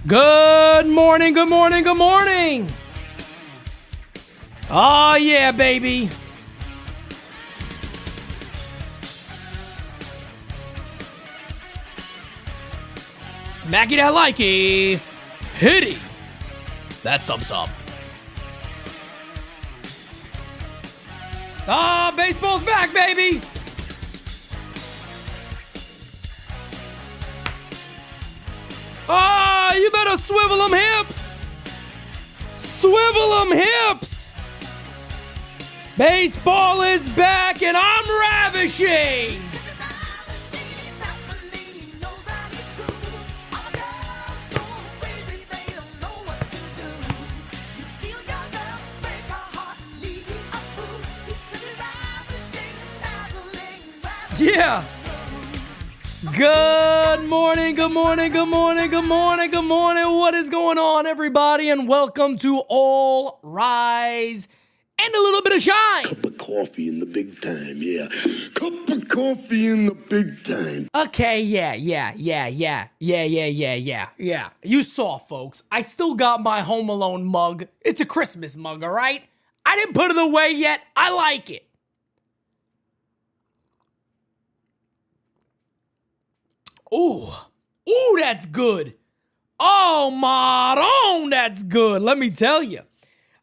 Good morning, good morning, good morning. Oh, yeah, baby. Smacky that likey. Hitty. That's thumbs up. Ah, baseball's back, baby. Ah, you better swivel them hips. Swivel them hips. Baseball is back and I'm ravishing. Yeah. Good morning, good morning, good morning, good morning, good morning. What is going on, everybody? And welcome to All Rise and a little bit of shine. Cup of coffee in the big time, yeah. Cup of coffee in the big time. Okay, yeah. You saw, folks. I still got my Home Alone mug. It's a Christmas mug, all right? I didn't put it away yet. I like it. Ooh, that's good. Oh, Maron, that's good. Let me tell you.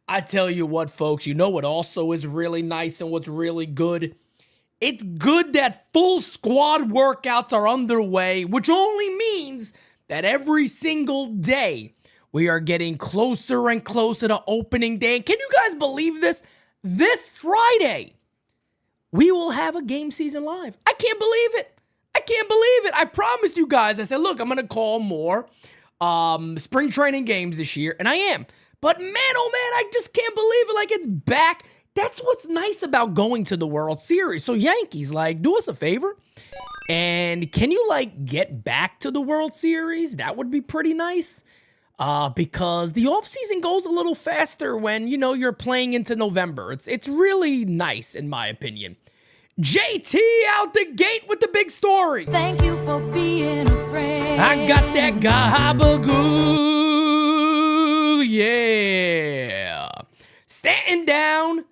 I tell you what, folks, you know what also is really nice and what's really good? It's good that full squad workouts are underway, which only means that every single day we are getting closer and closer to opening day. And can you guys believe this? This Friday, we will have a game season live. I can't believe it. I promised you guys. I said, look, I'm going to call more spring training games this year, and I am. But man, oh man, I just can't believe it. Like, it's back. That's what's nice about going to the World Series. So Yankees, like, do us a favor. And can you, like, get back to the World Series? That would be pretty nice. Because the offseason goes a little faster when, you know, you're playing into November. It's really nice, in my opinion. JT out the gate with the big story. Thank you for being a friend. I got that gabagoo, yeah. Stanton down,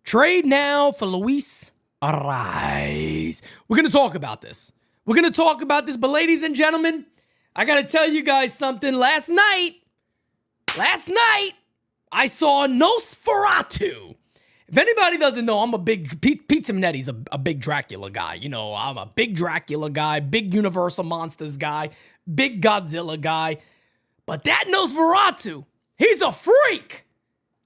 trade now for Luis Arraez. We're going to talk about this. But ladies and gentlemen, I got to tell you guys something. Last night, I saw Nosferatu. If anybody doesn't know, I'm a big, Pete Simonetti's a big Dracula guy. You know, I'm a big Dracula guy, big Universal Monsters guy, big Godzilla guy. But that Nosferatu, he's a freak.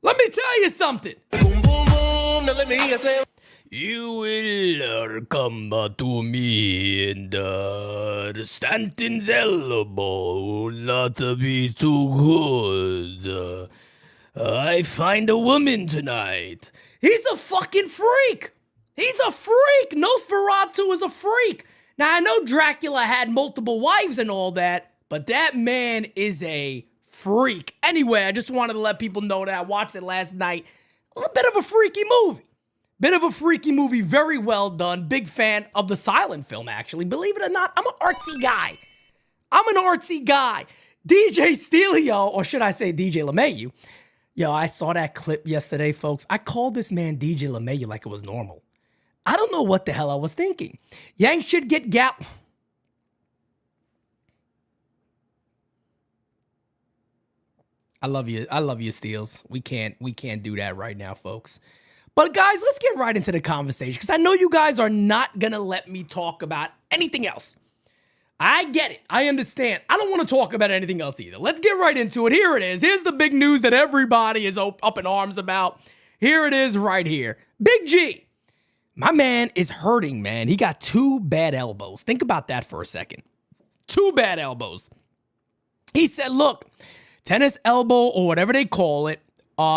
Let me tell you something. Boom, boom, boom. Now let me hear you say. You will come to me in the Stanton's elbow, not to be too good. I find a woman tonight. He's a fucking freak. Nosferatu is a freak. Now, I know Dracula had multiple wives and all that, but that man is a freak. Anyway, I just wanted to let people know that I watched it last night. A little bit of a freaky movie. Very well done. Big fan of the silent film, actually. Believe it or not, I'm an artsy guy. DJ Steelio, or should I say DJ LeMayu. Yo, I saw that clip yesterday, folks. I called this man DJ LeMayu like it was normal. I don't know what the hell I was thinking. Yanks should get I love you, Steels. We can't do that right now, folks. But guys, let's get right into the conversation because I know you guys are not gonna let me talk about anything else. I get it. I understand. I don't want to talk about anything else either. Let's get right into it. Here it is. Here's the big news that everybody is up in arms about. Here it is right here. Big G. My man is hurting, man. He got 2 bad elbows. Think about that for a second. 2 bad elbows. He said, look, tennis elbow or whatever they call it,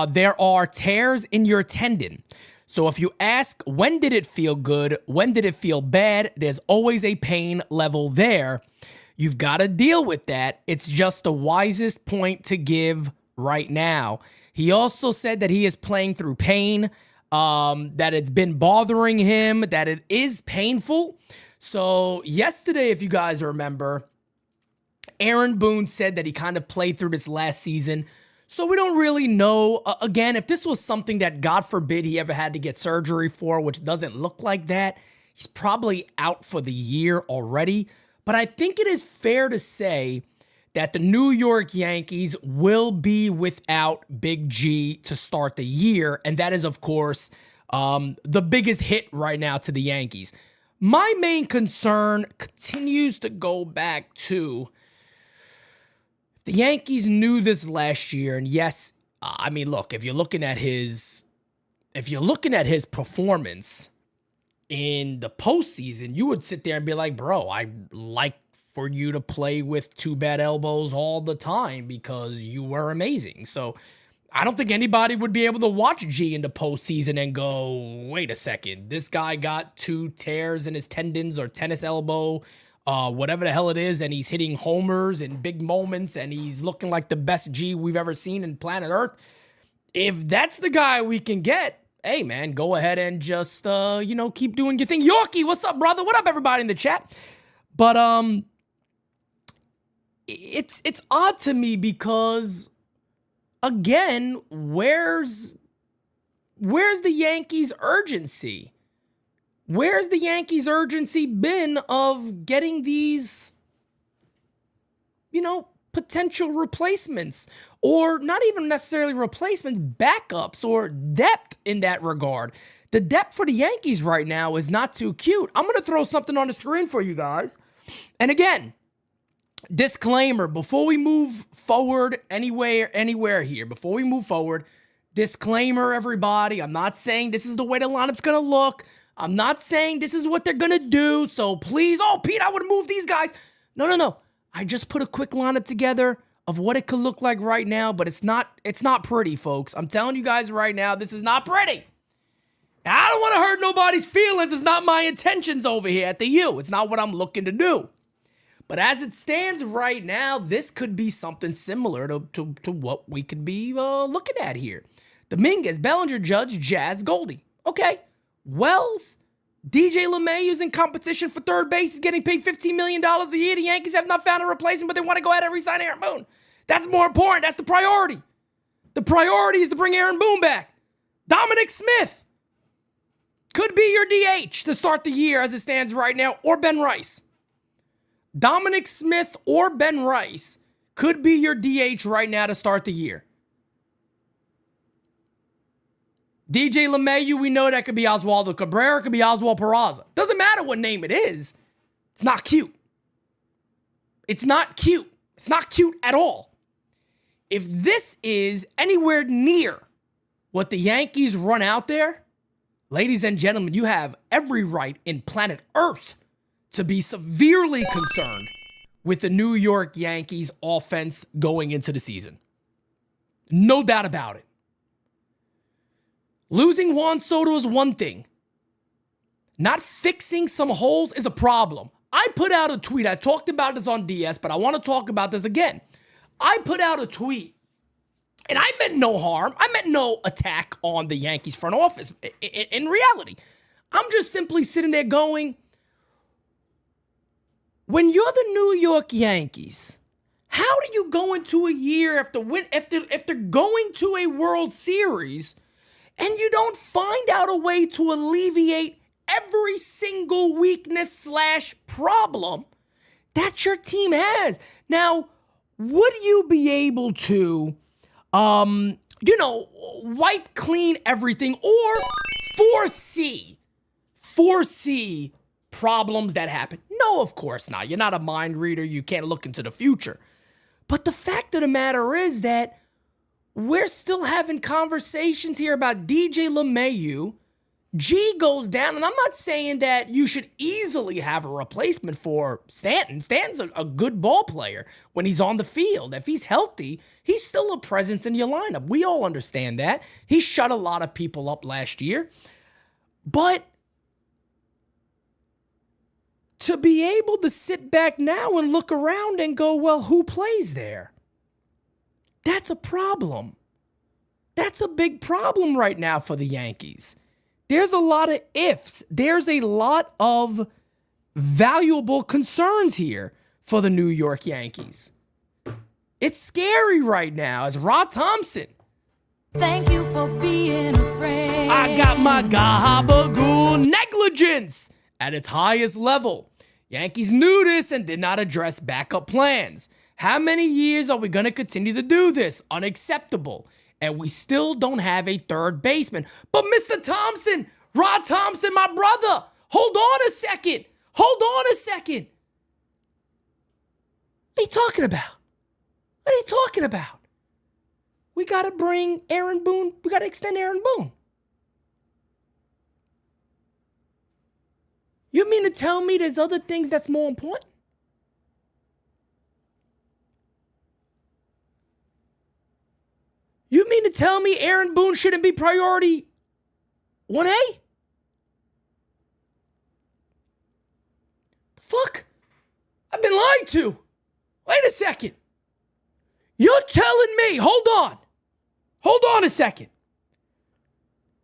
there are tears in your tendon. So if you ask, when did it feel good? When did it feel bad? There's always a pain level there. You've got to deal with that. It's just the wisest point to give right now. He also said that he is playing through pain, that it's been bothering him, that it is painful. So yesterday, if you guys remember, Aaron Boone said that he kind of played through this last season. So we don't really know, again, if this was something that, God forbid, he ever had to get surgery for, which doesn't look like that, he's probably out for the year already. But I think it is fair to say that the New York Yankees will be without Big G to start the year. And that is, of course, the biggest hit right now to the Yankees. My main concern continues to go back to the Yankees knew this last year, and yes, I mean, look, if you're looking at his performance in the postseason, you would sit there and be like, bro, I like for you to play with 2 bad elbows all the time because you were amazing. So I don't think anybody would be able to watch G in the postseason and go, wait a second, this guy got 2 tears in his tendons or tennis elbow, whatever the hell it is, and he's hitting homers in big moments, and he's looking like the best G we've ever seen in planet Earth. If that's the guy we can get, hey, man, go ahead and just, keep doing your thing. Yorkie, what's up, brother? What up, everybody in the chat? But it's odd to me because, again, where's the Yankees' urgency? Where's the Yankees' urgency been of getting these, potential replacements, or not even necessarily replacements, backups or depth in that regard? The depth for the Yankees right now is not too cute. I'm going to throw something on the screen for you guys. And again, disclaimer, before we move forward anywhere here, before we move forward, disclaimer, everybody, I'm not saying this is the way the lineup's going to look. I'm not saying this is what they're going to do, so please, Pete, I would move these guys. No. I just put a quick lineup together of what it could look like right now, but it's not pretty, folks. I'm telling you guys right now, this is not pretty. I don't want to hurt nobody's feelings. It's not my intentions over here at the U. It's not what I'm looking to do. But as it stands right now, this could be something similar to what we could be looking at here. Dominguez, Bellinger, Judge, Jazz, Goldie. Okay. Wells, DJ LeMahieu's in competition for third base. He's getting paid $15 million a year. The Yankees have not found a replacement, but they want to go ahead and re-sign Aaron Boone. That's more important. That's the priority. The priority is to bring Aaron Boone back. Dominic Smith could be your DH to start the year as it stands right now, or Ben Rice. Dominic Smith or Ben Rice could be your DH right now to start the year. DJ LeMahieu, we know that could be Oswaldo Cabrera, could be Oswald Peraza. Doesn't matter what name it is. It's not cute. It's not cute. It's not cute at all. If this is anywhere near what the Yankees run out there, ladies and gentlemen, you have every right in planet Earth to be severely concerned with the New York Yankees offense going into the season. No doubt about it. Losing Juan Soto is one thing. Not fixing some holes is a problem. I put out a tweet. I talked about this on DS, but I want to talk about this again. I put out a tweet, and I meant no harm. I meant no attack on the Yankees front office. In reality, I'm just simply sitting there going, when you're the New York Yankees, how do you go into a year after going to a World Series and you don't find out a way to alleviate every single weakness / problem that your team has? Now, would you be able to, wipe clean everything or foresee problems that happen? No, of course not. You're not a mind reader. You can't look into the future. But the fact of the matter is that we're still having conversations here about DJ LeMahieu. G goes down, and I'm not saying that you should easily have a replacement for Stanton. Stanton's a good ball player when he's on the field. If he's healthy, he's still a presence in your lineup. We all understand that. He shut a lot of people up last year. But to be able to sit back now and look around and go, well, who plays there? That's a problem. That's a big problem right now for the Yankees. There's a lot of ifs. There's a lot of valuable concerns here for the New York Yankees. It's scary right now as Rod Thompson. Thank you for being a friend. I got my gabagool negligence at its highest level. Yankees knew this and did not address backup plans. How many years are we going to continue to do this? Unacceptable. And we still don't have a third baseman. But Mr. Thompson, Rod Thompson, my brother, hold on a second. Hold on a second. What are you talking about? What are you talking about? We got to bring Aaron Boone. We got to extend Aaron Boone. You mean to tell me there's other things that's more important? You mean to tell me Aaron Boone shouldn't be priority 1A? The fuck? I've been lied to. Wait a second. You're telling me, hold on a second.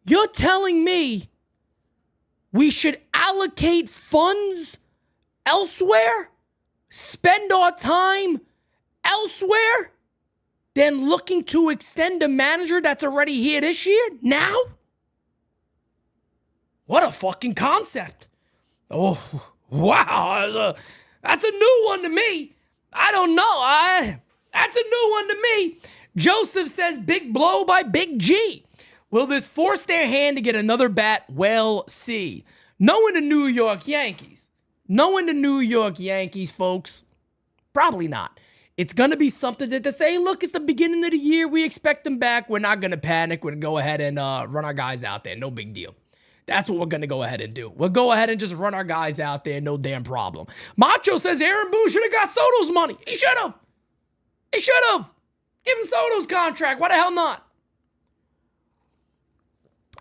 You're telling me we should allocate funds elsewhere? Spend our time elsewhere? Than looking to extend a manager that's already here this year? Now? What a fucking concept. Oh, wow. That's a new one to me. I don't know. That's a new one to me. Joseph says big blow by Big G. Will this force their hand to get another bat? We'll see. Knowing the New York Yankees, folks, probably not. It's going to be something that they say, look, it's the beginning of the year. We expect them back. We're not going to panic. We're going to go ahead and run our guys out there. No big deal. That's what we're going to go ahead and do. We'll go ahead and just run our guys out there. No damn problem. Macho says Aaron Boone should have got Soto's money. He should have. Give him Soto's contract. Why the hell not?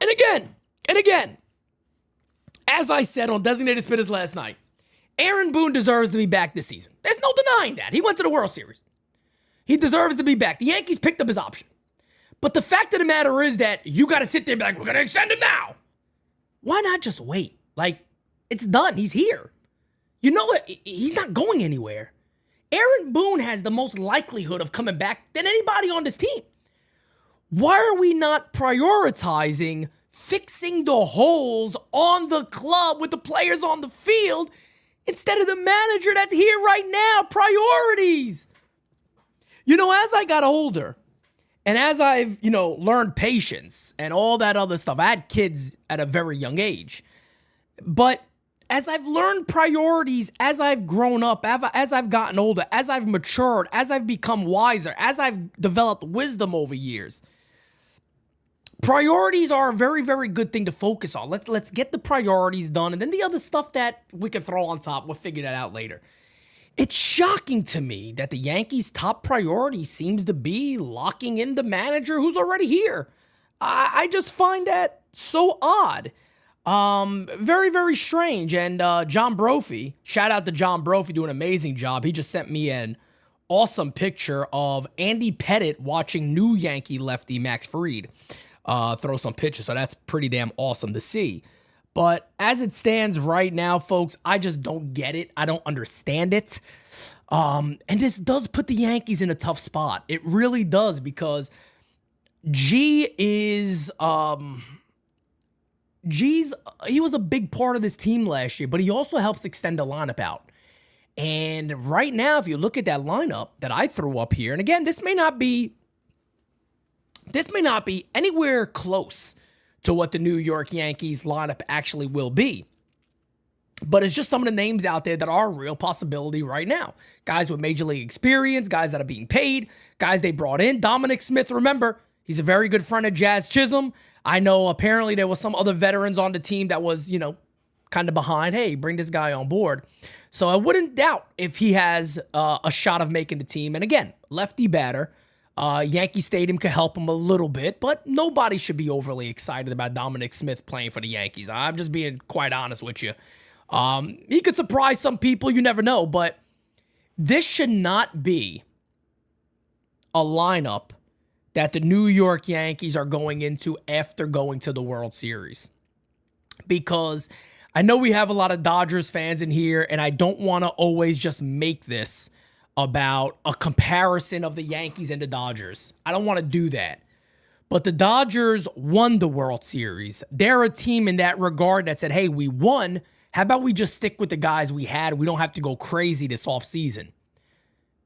And again, And again, as I said on Designated Spitters last night, Aaron Boone deserves to be back this season. There's no denying that. He went to the World Series. He deserves to be back. The Yankees picked up his option. But the fact of the matter is that you got to sit there and be like, we're going to extend him now. Why not just wait? Like, it's done. He's here. You know what? He's not going anywhere. Aaron Boone has the most likelihood of coming back than anybody on this team. Why are we not prioritizing fixing the holes on the club with the players on the field instead of the manager that's here right now? Priorities. You know, as I got older and as I've, learned patience and all that other stuff, I had kids at a very young age. But as I've learned priorities, as I've grown up, as I've gotten older, as I've matured, as I've become wiser, as I've developed wisdom over years, priorities are a very, very good thing to focus on. Let's get the priorities done, and then the other stuff that we can throw on top, we'll figure that out later. It's shocking to me that the Yankees' top priority seems to be locking in the manager who's already here. I just find that so odd. Very, very strange. And John Brophy, shout out to John Brophy, doing an amazing job. He just sent me an awesome picture of Andy Pettitte watching new Yankee lefty Max Fried throw some pitches. So that's pretty damn awesome to see. But as it stands right now, folks, I just don't get it. I don't understand it. And this does put the Yankees in a tough spot. It really does, because he was a big part of this team last year, but he also helps extend the lineup out. And right now, if you look at that lineup that I threw up here, and again, this may not be anywhere close to what the New York Yankees lineup actually will be. But it's just some of the names out there that are a real possibility right now. Guys with major league experience, guys that are being paid, guys they brought in. Dominic Smith, remember, he's a very good friend of Jazz Chisholm. I know apparently there was some other veterans on the team that was, kind of behind, hey, bring this guy on board. So I wouldn't doubt if he has a shot of making the team. And again, lefty batter. Yankee Stadium could help him a little bit, but nobody should be overly excited about Dominic Smith playing for the Yankees. I'm just being quite honest with you. He could surprise some people, you never know, but this should not be a lineup that the New York Yankees are going into after going to the World Series. Because I know we have a lot of Dodgers fans in here, and I don't want to always just make this about a comparison of the Yankees and the Dodgers. I don't want to do that. But the Dodgers won the World Series. They're a team in that regard that said, hey, we won. How about we just stick with the guys we had? We don't have to go crazy this offseason.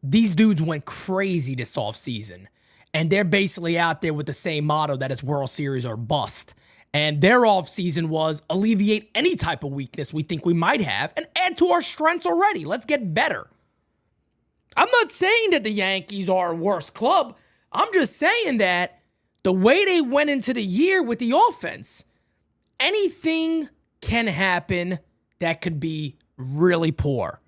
These dudes went crazy this offseason. And they're basically out there with the same motto that is World Series or bust. And their offseason was alleviate any type of weakness we think we might have and add to our strengths already. Let's get better. I'm not saying that the Yankees are a worse club. I'm just saying that the way they went into the year with the offense, anything can happen that could be really poor.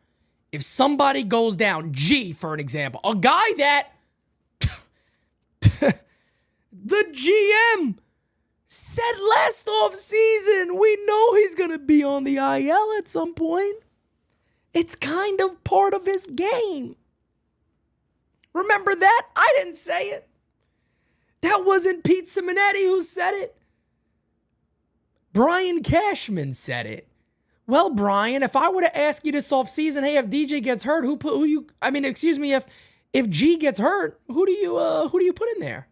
If somebody goes down, G, for an example, a guy that the GM said last offseason, we know he's going to be on the IL at some point. It's kind of part of his game. Remember that? I didn't say it. That wasn't Pete Simonetti who said it. Brian Cashman said it. Well, Brian, if I were to ask you this offseason, hey, if DJ gets hurt, if G gets hurt, who do you put in there?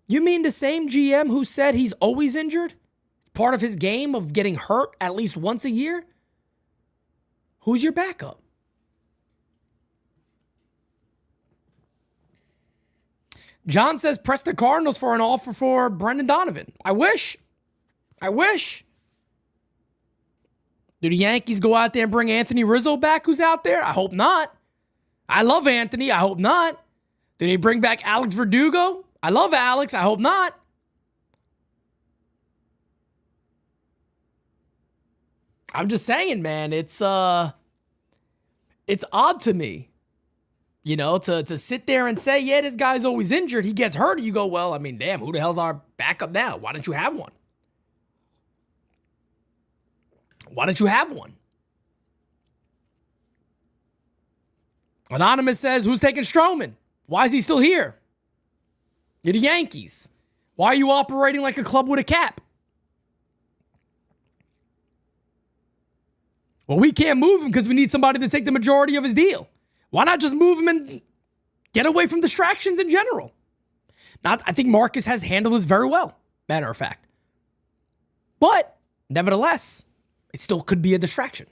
You mean the same GM who said he's always injured? Part of his game of getting hurt at least once a year? Who's your backup? John says, press the Cardinals for an offer for Brendan Donovan. I wish. Do the Yankees go out there and bring Anthony Rizzo back who's out there? I hope not. I love Anthony. I hope not. Do they bring back Alex Verdugo? I love Alex. I hope not. I'm just saying, man, it's odd to me. You know, to sit there and say, yeah, this guy's always injured. He gets hurt. You go, well, I mean, damn, who the hell's our backup now? Why don't you have one? Why don't you have one? Anonymous says, who's taking Stroman? Why is he still here? You're the Yankees. Why are you operating like a club with a cap? Well, we can't move him because we need somebody to take the majority of his deal. Why not just move him and get away from distractions in general? I think Marcus has handled this very well, matter of fact. But, nevertheless, it still could be a distraction.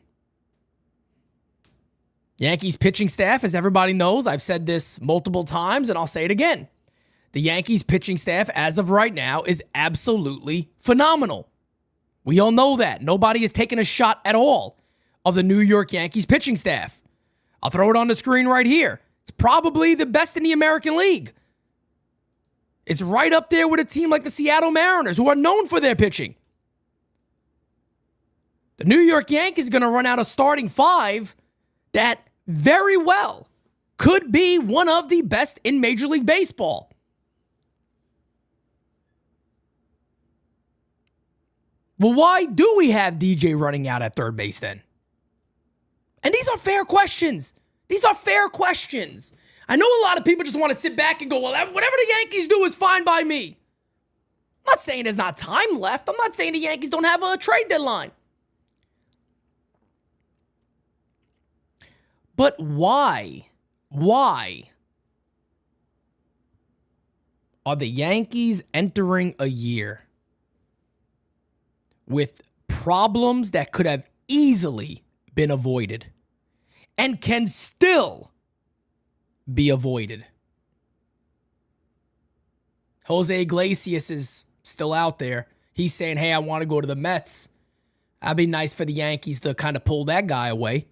Yankees pitching staff, as everybody knows, I've said this multiple times and I'll say it again. The Yankees pitching staff, as of right now, is absolutely phenomenal. We all know that. Nobody has taken a shot at all of the New York Yankees pitching staff. I'll throw it on the screen right here. It's probably the best in the American League. It's right up there with a team like the Seattle Mariners, who are known for their pitching. The New York Yankees are going to run out a starting five that very well could be one of the best in Major League Baseball. Well, why do we have DJ running out at third base then? And these are fair questions. These are fair questions. I know a lot of people just want to sit back and go, well, whatever the Yankees do is fine by me. I'm not saying there's not time left. I'm not saying the Yankees don't have a trade deadline. But why? Why are the Yankees entering a year with problems that could have easily been avoided and can still be avoided? Jose Iglesias is still out there. He's saying, hey, I want to go to the Mets. That'd be nice for the Yankees to kind of pull that guy away.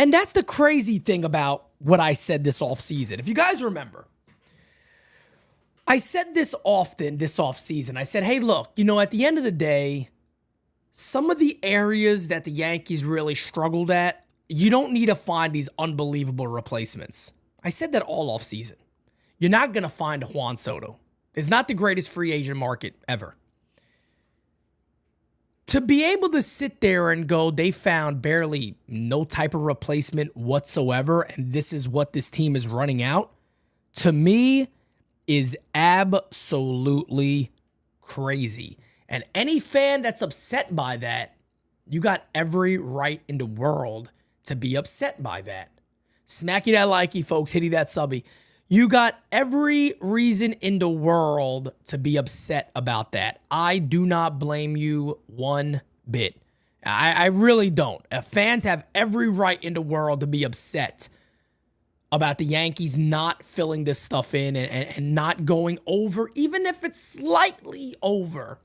And that's the crazy thing about what I said this offseason. If you guys remember, I said this often this offseason. I said, hey, look, at the end of the day, some of the areas that the Yankees really struggled at, you don't need to find these unbelievable replacements. I said that all offseason. You're not going to find Juan Soto. It's not the greatest free agent market ever. To be able to sit there and go, they found barely no type of replacement whatsoever, and this is what this team is running out, to me, is absolutely crazy. And any fan that's upset by that, you got every right in the world to be upset by that. Smacky that likey, folks. Hitty that subby. You got every reason in the world to be upset about that. I do not blame you one bit. I really don't. Fans have every right in the world to be upset about the Yankees not filling this stuff in and not going over, even if it's slightly over.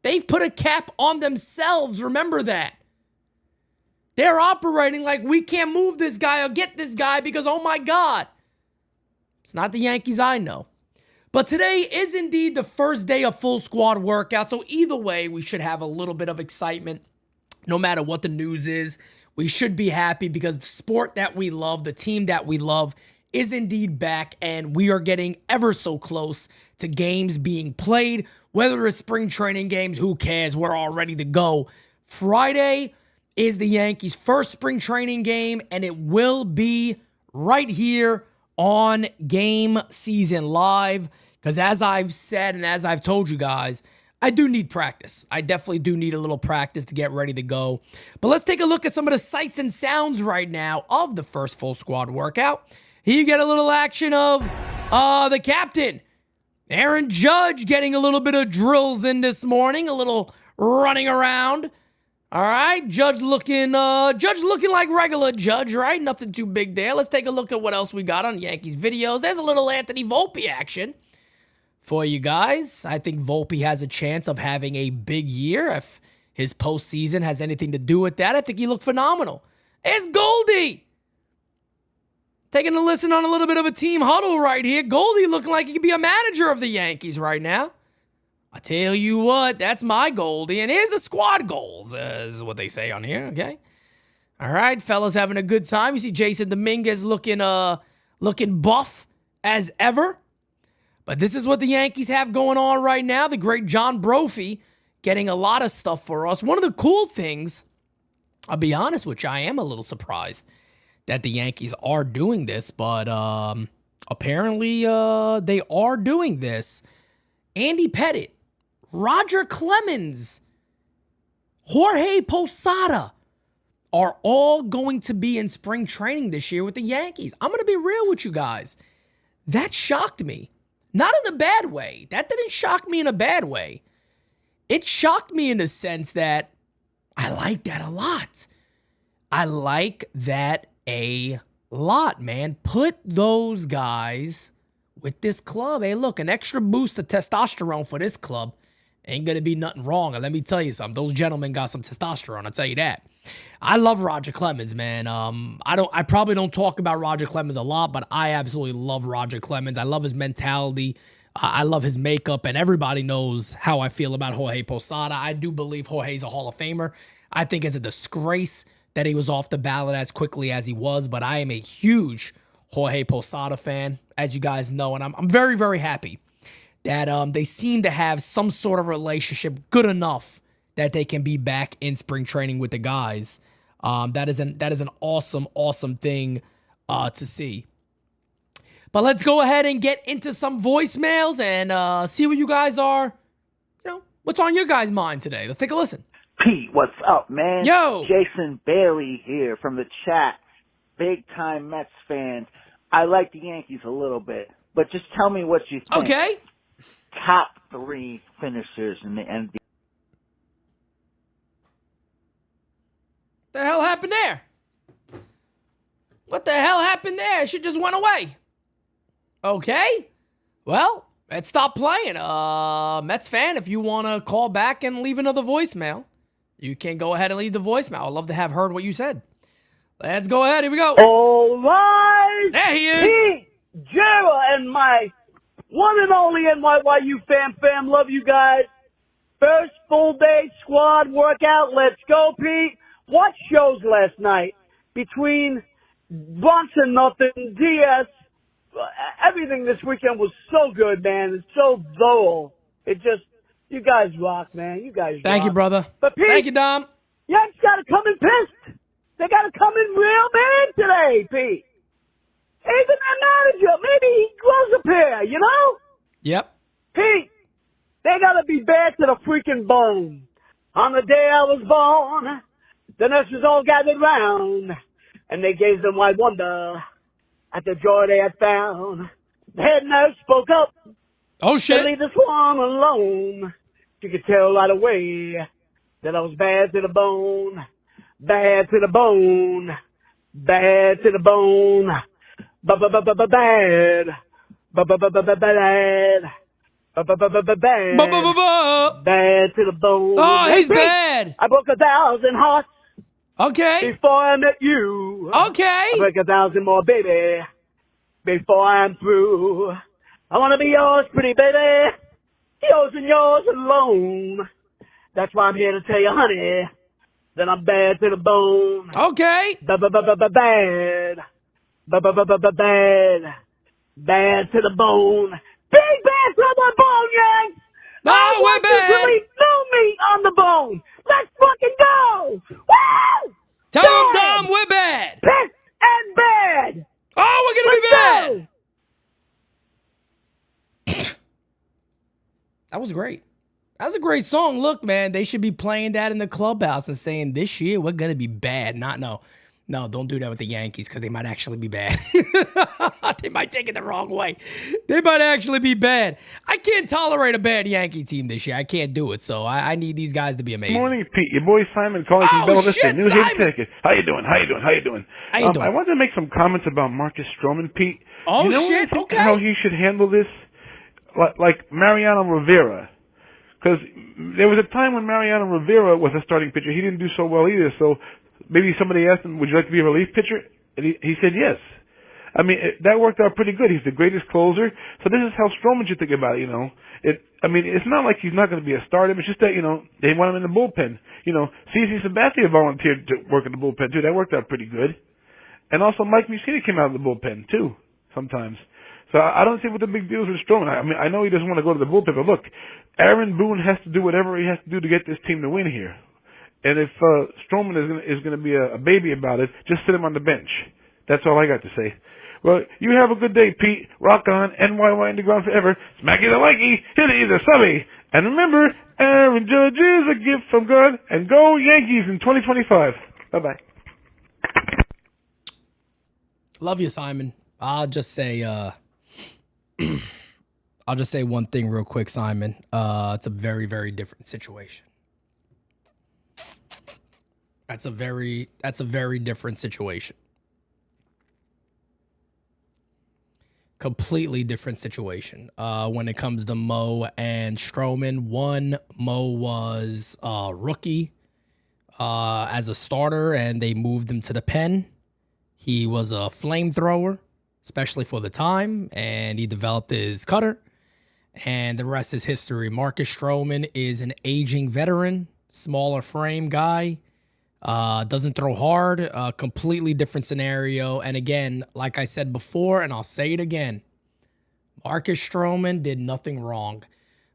They've put a cap on themselves. Remember that. They're operating like we can't move this guy or get this guy because, oh my God. It's not the Yankees I know. But today is indeed the first day of full squad workout. So either way, we should have a little bit of excitement. No matter what the news is, we should be happy because the sport that we love, the team that we love, is indeed back. And we are getting ever so close to games being played. Whether it's spring training games, who cares? We're all ready to go. Friday is the Yankees' first spring training game, and it will be right here on Game Season Live, because as I've said and as I've told you guys, I do need practice. I definitely do need a little practice to get ready to go. But let's take a look at some of the sights and sounds right now of the first full squad workout. Here you get a little action of the captain, Aaron Judge, getting a little bit of drills in this morning, a little running around. All right, Judge looking like regular Judge, right? Nothing too big there. Let's take a look at what else we got on Yankees videos. There's a little Anthony Volpe action for you guys. I think Volpe has a chance of having a big year. If his postseason has anything to do with that, I think he looked phenomenal. It's Goldie taking a listen on a little bit of a team huddle right here. Goldie looking like he could be a manager of the Yankees right now. I tell you what, that's my Goldie. And here's the squad goals, is what they say on here, okay? All right, fellas having a good time. You see Jason Dominguez looking buff as ever. But this is what the Yankees have going on right now. The great John Brophy getting a lot of stuff for us. One of the cool things, I'll be honest with you, I am a little surprised that the Yankees are doing this, but apparently they are doing this. Andy Pettitte, Roger Clemens, Jorge Posada are all going to be in spring training this year with the Yankees. I'm going to be real with you guys. That shocked me. Not in a bad way. That didn't shock me in a bad way. It shocked me in the sense that I like that a lot. I like that a lot, man. Put those guys with this club. Hey, look, an extra boost of testosterone for this club ain't going to be nothing wrong. And let me tell you something. Those gentlemen got some testosterone, I'll tell you that. I love Roger Clemens, man. I probably don't talk about Roger Clemens a lot, but I absolutely love Roger Clemens. I love his mentality. I love his makeup, and everybody knows how I feel about Jorge Posada. I do believe Jorge's a Hall of Famer. I think it's a disgrace that he was off the ballot as quickly as he was, but I am a huge Jorge Posada fan, as you guys know, and I'm very, very happy that they seem to have some sort of relationship good enough that they can be back in spring training with the guys. That is an awesome, awesome thing to see. But let's go ahead and get into some voicemails and see what you guys are, what's on your guys' mind today. Let's take a listen. Pete, what's up, man? Yo! Jason Bailey here from the chat. Big time Mets fans. I like the Yankees a little bit, but just tell me what you think. Okay. Top 3 finishers in the NBA. What the hell happened there? What the hell happened there? She just went away. Okay. Well, let's stop playing. Mets fan, if you want to call back and leave another voicemail, you can go ahead and leave the voicemail. I'd love to have heard what you said. Let's go ahead. Here we go. All right. There he is. Pete, Jera, and my one and only NYYU fam, love you guys. First full day squad workout. Let's go, Pete. What shows last night between Bronson, nothing, Diaz. Everything this weekend was so good, man. It's so dull. You guys rock, man. You guys rock. Thank you, brother. But Pete, Thank you, Dom. Yanks got to come in pissed. They got to come in real man today, Pete. Even their manager, maybe he grows a pair, Yep. Pete, they got to be bad to the freaking bone. On the day I was born, the nurses all gathered round, and they gave them white wonder at the joy they had found. The head nurse spoke up. Oh, shit. Leave this one alone. She could tell right away that I was bad to the bone. Bad to the bone. Bad to the bone. Bad. Bad. Bad to the bone. Oh, he's bad. I broke 1,000 hearts. Okay. Before I met you. Okay. I break 1,000 more, baby. Before I'm through. I want to be yours, pretty baby. Yours and yours alone. That's why I'm here to tell you, honey, that I'm bad to the bone. Okay. Bad. Bad to the bone. Big bad to the bone, Yanks. Oh, we're bad. No meat on the bone. Let's fucking go. Woo! Tell him, Dom, we're bad. Pissed and bad. Oh, we're going to be Let's bad. That was great. That was a great song. Look, man, they should be playing that in the clubhouse and saying, this year, we're going to be bad. No, don't do that with the Yankees because they might actually be bad. They might take it the wrong way. They might actually be bad. I can't tolerate a bad Yankee team this year. I can't do it. So I need these guys to be amazing. Good morning, Pete. Your boy Simon calling from Bella Vista. Shit, New hit Simon. ticket. How you doing? How you doing? I wanted to make some comments about Marcus Stroman, Pete. Oh, you know shit. what I think Okay. how he should handle this? Like Mariano Rivera. Because there was a time when Mariano Rivera was a starting pitcher. He didn't do so well either. So maybe somebody asked him, would you like to be a relief pitcher? And he said yes. I mean, that worked out pretty good. He's the greatest closer. So this is how Stroman should think about it, it's not like he's not going to be a starter. It's just that, they want him in the bullpen. CeCe Sabathia volunteered to work in the bullpen, too. That worked out pretty good. And also Mike Mussina came out of the bullpen, too, sometimes. So I don't see what the big deal is with Stroman. I mean, I know he doesn't want to go to the bullpen, but look, Aaron Boone has to do whatever he has to do to get this team to win here. And if Stroman is going to be a baby about it, just sit him on the bench. That's all I got to say. Well, you have a good day, Pete. Rock on, NYY Underground forever. Smacky the likey, hit it either subby. And remember, Aaron Judge is a gift from God. And go Yankees in 2025. Bye-bye. Love you, Simon. I'll just say one thing real quick, Simon. It's a very, very different situation. That's a very different situation. Completely different situation when it comes to Mo and Stroman. One, Mo was a rookie as a starter, and they moved him to the pen. He was a flamethrower, especially for the time, and he developed his cutter, and the rest is history. Marcus Stroman is an aging veteran, smaller frame guy, doesn't throw hard, completely different scenario. And again, like I said before, and I'll say it again, Marcus Stroman did nothing wrong.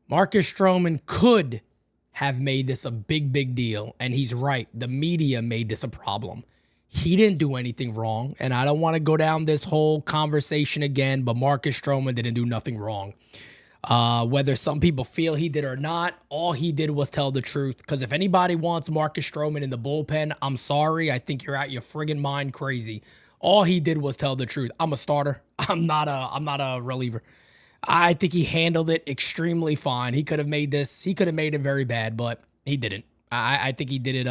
Marcus Stroman could have made this a big, big deal, and he's right. The media made this a problem. He didn't do anything wrong, and I don't want to go down this whole conversation again, but Marcus Stroman didn't do nothing wrong. Whether some people feel he did or not, all he did was tell the truth. Because if anybody wants Marcus Stroman in the bullpen, I'm sorry. I think you're out your friggin' mind crazy. All he did was tell the truth. I'm a starter. I'm not a reliever. I think he handled it extremely fine. He could have made it very bad, but he didn't. I think he did it.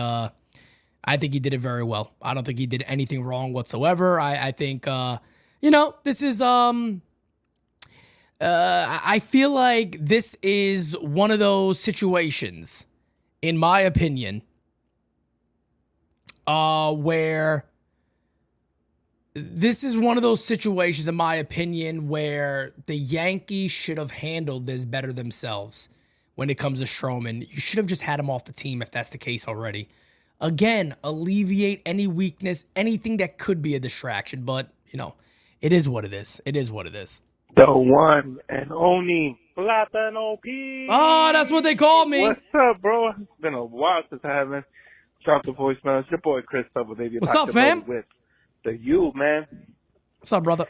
I think he did it very well. I don't think he did anything wrong whatsoever. I think, this is, I feel like this is one of those situations, in my opinion, where this is one of those situations, in my opinion, where the Yankees should have handled this better themselves when it comes to Stroman. You should have just had him off the team if that's the case already. Again, alleviate any weakness, anything that could be a distraction. But, it is what it is. It is what it is. The one and only Platano P. Oh, that's what they call me. What's up, bro? It's been a while since I haven't dropped the voicemail. It's your boy Chris up with What's up, fam? With the you, man. What's up, brother?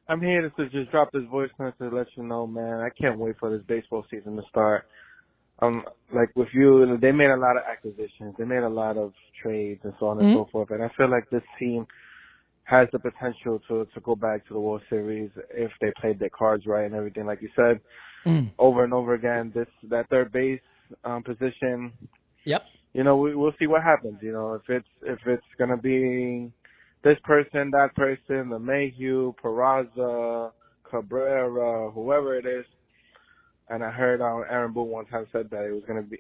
I'm here to just drop this voicemail to let you know, man. I can't wait for this baseball season to start. Like with you, they made a lot of acquisitions. They made a lot of trades and so on and so forth. And I feel like this team has the potential to go back to the World Series if they played their cards right and everything. Like you said, over and over again, that third base position. Yep. We'll see what happens. If it's gonna be this person, that person, the Mayhew, Peraza, Cabrera, whoever it is. And I heard Aaron Boone one time said that it was going to be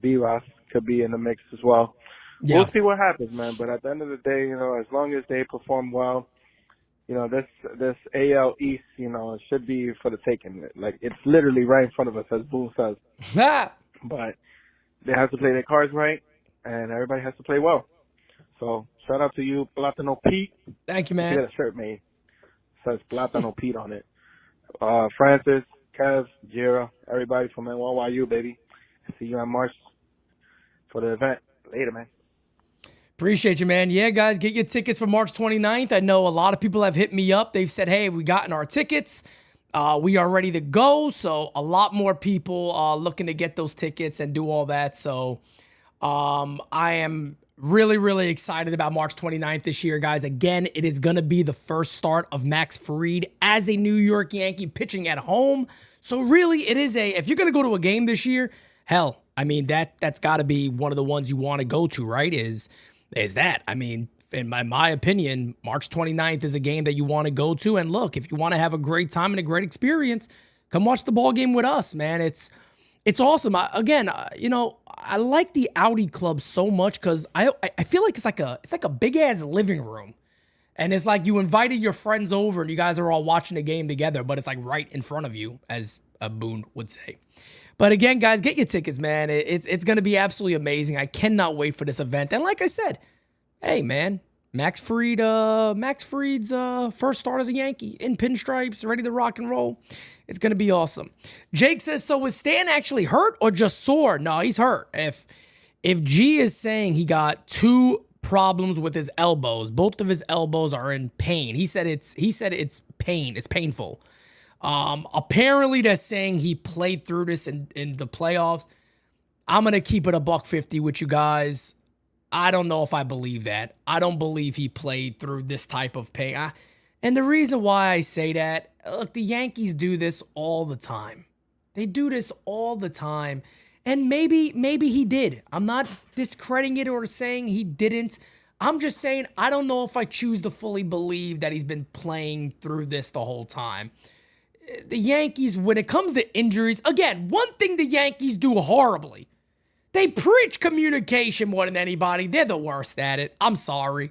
Vivas could be in the mix as well. Yeah. We'll see what happens, man. But at the end of the day, as long as they perform well, this AL East, it should be for the taking. Like, it's literally right in front of us, as Boone says. But they have to play their cards right, and everybody has to play well. So shout out to you, Platano Pete. Thank you, man. Get a shirt made. It says Platano Pete on it. Francis, Kev, Jira, everybody from NYU, baby. See you on March for the event. Later, man. Appreciate you, man. Yeah, guys, get your tickets for March 29th. I know a lot of people have hit me up. They've said, hey, we gotten our tickets. We are ready to go. So a lot more people are looking to get those tickets and do all that. So I am really, really excited about March 29th this year, guys. Again, it is going to be the first start of Max Fried as a New York Yankee pitching at home. So really, it is if you're going to go to a game this year, hell, I mean, that's got to be one of the ones you want to go to, right? Is that. I mean, in my opinion, March 29th is a game that you want to go to. And look, if you want to have a great time and a great experience, come watch the ball game with us, man. It's awesome. I like the Audi Club so much because I feel like it's like a big ass living room. And it's like you invited your friends over and you guys are all watching the game together, but it's like right in front of you, as a Boone would say. But again, guys, get your tickets, man. It's going to be absolutely amazing. I cannot wait for this event. And like I said, hey, man, Max Fried's first start as a Yankee in pinstripes, ready to rock and roll. It's going to be awesome. Jake says, so was Stan actually hurt or just sore? No, he's hurt. If G is saying he got 2 problems with his elbows, both of his elbows are in pain. He said it's pain. It's painful. Apparently they're saying he played through this in the playoffs. I'm going to keep it $150 with you guys. I don't know if I believe that. I don't believe he played through this type of pain. And the reason why I say that, look, the Yankees do this all the time. They do this all the time. And maybe he did. I'm not discrediting it or saying he didn't. I'm just saying I don't know if I choose to fully believe that he's been playing through this the whole time. The Yankees, when it comes to injuries, again, one thing the Yankees do horribly, they preach communication more than anybody. They're the worst at it. I'm sorry.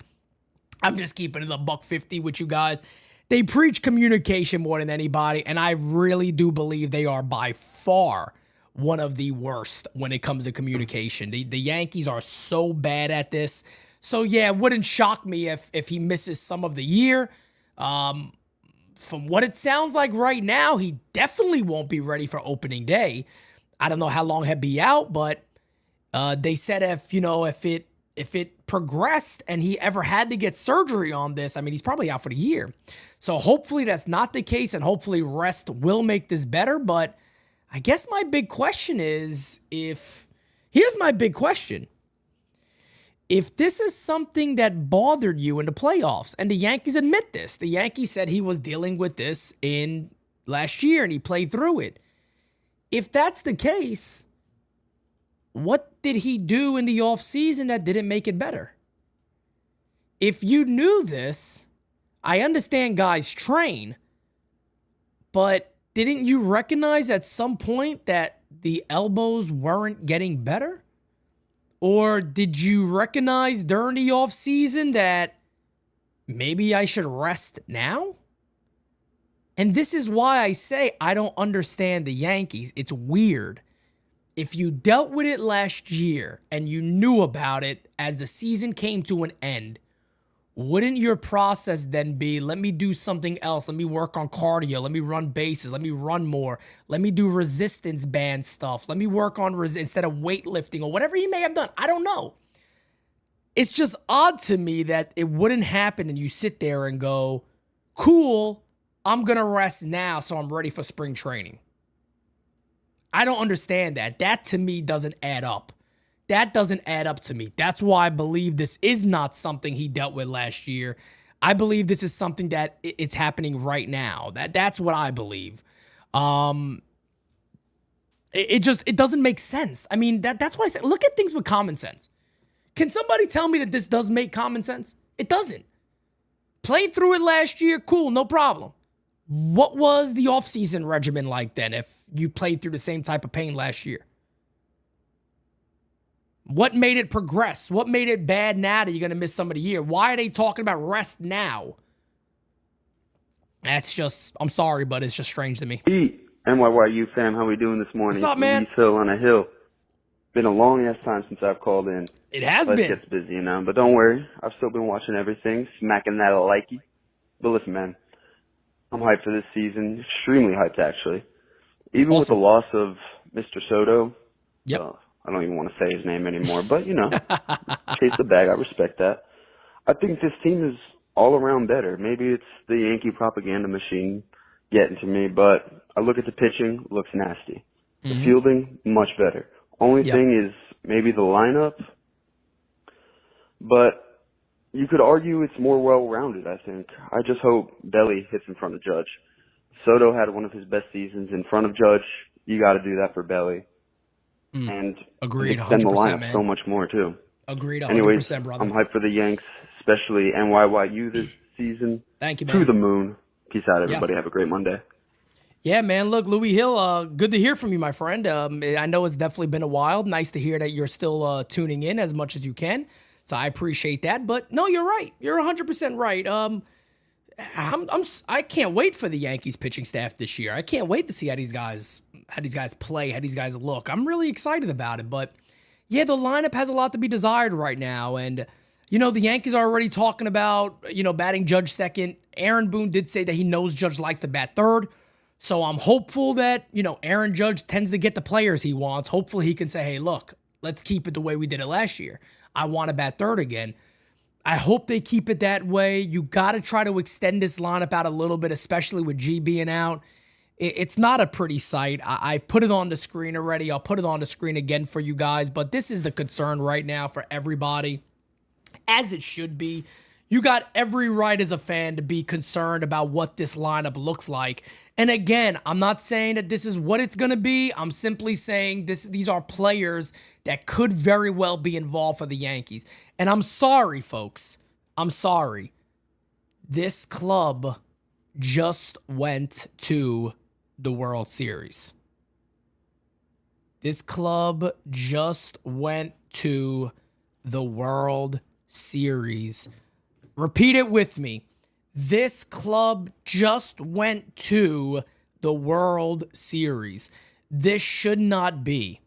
I'm just keeping it $150 with you guys. They preach communication more than anybody, and I really do believe they are by far one of the worst when it comes to communication. The Yankees are so bad at this. So, yeah, it wouldn't shock me if he misses some of the year. From what it sounds like right now, he definitely won't be ready for opening day. I don't know how long he'll be out, but they said if it progressed and he ever had to get surgery on this, I mean, he's probably out for the year. So hopefully that's not the case, and hopefully rest will make this better. But I guess my big question is here's my big question. If this is something that bothered you in the playoffs, and the Yankees admit this, the Yankees said he was dealing with this in last year and he played through it. If that's the case, what did he do in the offseason that didn't make it better? If you knew this, I understand guys train, but didn't you recognize at some point that the elbows weren't getting better? Or did you recognize during the offseason that maybe I should rest now? And this is why I say I don't understand the Yankees. It's weird. If you dealt with it last year and you knew about it as the season came to an end, wouldn't your process then be, let me do something else? Let me work on cardio. Let me run bases. Let me run more. Let me do resistance band stuff. Let me work on instead of weightlifting or whatever he may have done. I don't know. It's just odd to me that it wouldn't happen and you sit there and go, cool, I'm going to rest now so I'm ready for spring training. I don't understand that. That to me doesn't add up. That doesn't add up to me. That's why I believe this is not something he dealt with last year. I believe this is something that it's happening right now. That's what I believe. It doesn't make sense. I mean, that's why I say look at things with common sense. Can somebody tell me that this does make common sense? It doesn't. Played through it last year, cool, no problem. What was the offseason regimen like then if you played through the same type of pain last year? What made it progress? What made it bad now that you're going to miss some of the year? Why are they talking about rest now? That's just, I'm sorry, but it's just strange to me. Hey, NYYU fam, how we doing this morning? What's up, man? Luis Hill on a hill. Been a long ass time since I've called in. It has Life been. gets busy, you know, but don't worry. I've still been watching everything, smacking that a likey. But listen, man, I'm hyped for this season. Extremely hyped, actually. Even with the loss of Mr. Soto. Yep. I don't even want to say his name anymore, but, you know, chase the bag. I respect that. I think this team is all around better. Maybe it's the Yankee propaganda machine getting to me, but I look at the pitching, looks nasty. The fielding, much better. Only thing is maybe the lineup, but you could argue it's more well-rounded, I think. I just hope Belly hits in front of Judge. Soto had one of his best seasons in front of Judge. You got to do that for Belly. And Agreed, extend the 100%, lineup man. so much more, too. Agreed, 100%, Anyways, brother. I'm hyped for the Yanks, especially NYYU this season. Thank you, man. To the moon. Peace out, everybody. Have a great Monday. Yeah, man. Look, Louis Hill, good to hear from you, my friend. I know it's definitely been a while. Nice to hear that you're still tuning in as much as you can. So I appreciate that. But no, you're right. You're 100% right. I can't wait for the Yankees pitching staff this year. I can't wait to see how these guys play, how these guys look. I'm really excited about it. But yeah, the lineup has a lot to be desired right now. And, the Yankees are already talking about, batting Judge second. Aaron Boone did say that he knows Judge likes to bat third. So I'm hopeful that, Aaron Judge tends to get the players he wants. Hopefully he can say, hey, look, let's keep it the way we did it last year. I want to bat third again. I hope they keep it that way. You got to try to extend this lineup out a little bit, especially with G being out. It's not a pretty sight. I've put it on the screen already. I'll put it on the screen again for you guys, but this is the concern right now for everybody, as it should be. You got every right as a fan to be concerned about what this lineup looks like. And again, I'm not saying that this is what it's going to be. I'm simply saying these are players that could very well be involved for the Yankees. And I'm sorry, folks. I'm sorry. This club just went to the World Series. This club just went to the World Series. Repeat it with me. This club just went to the World Series. This should not be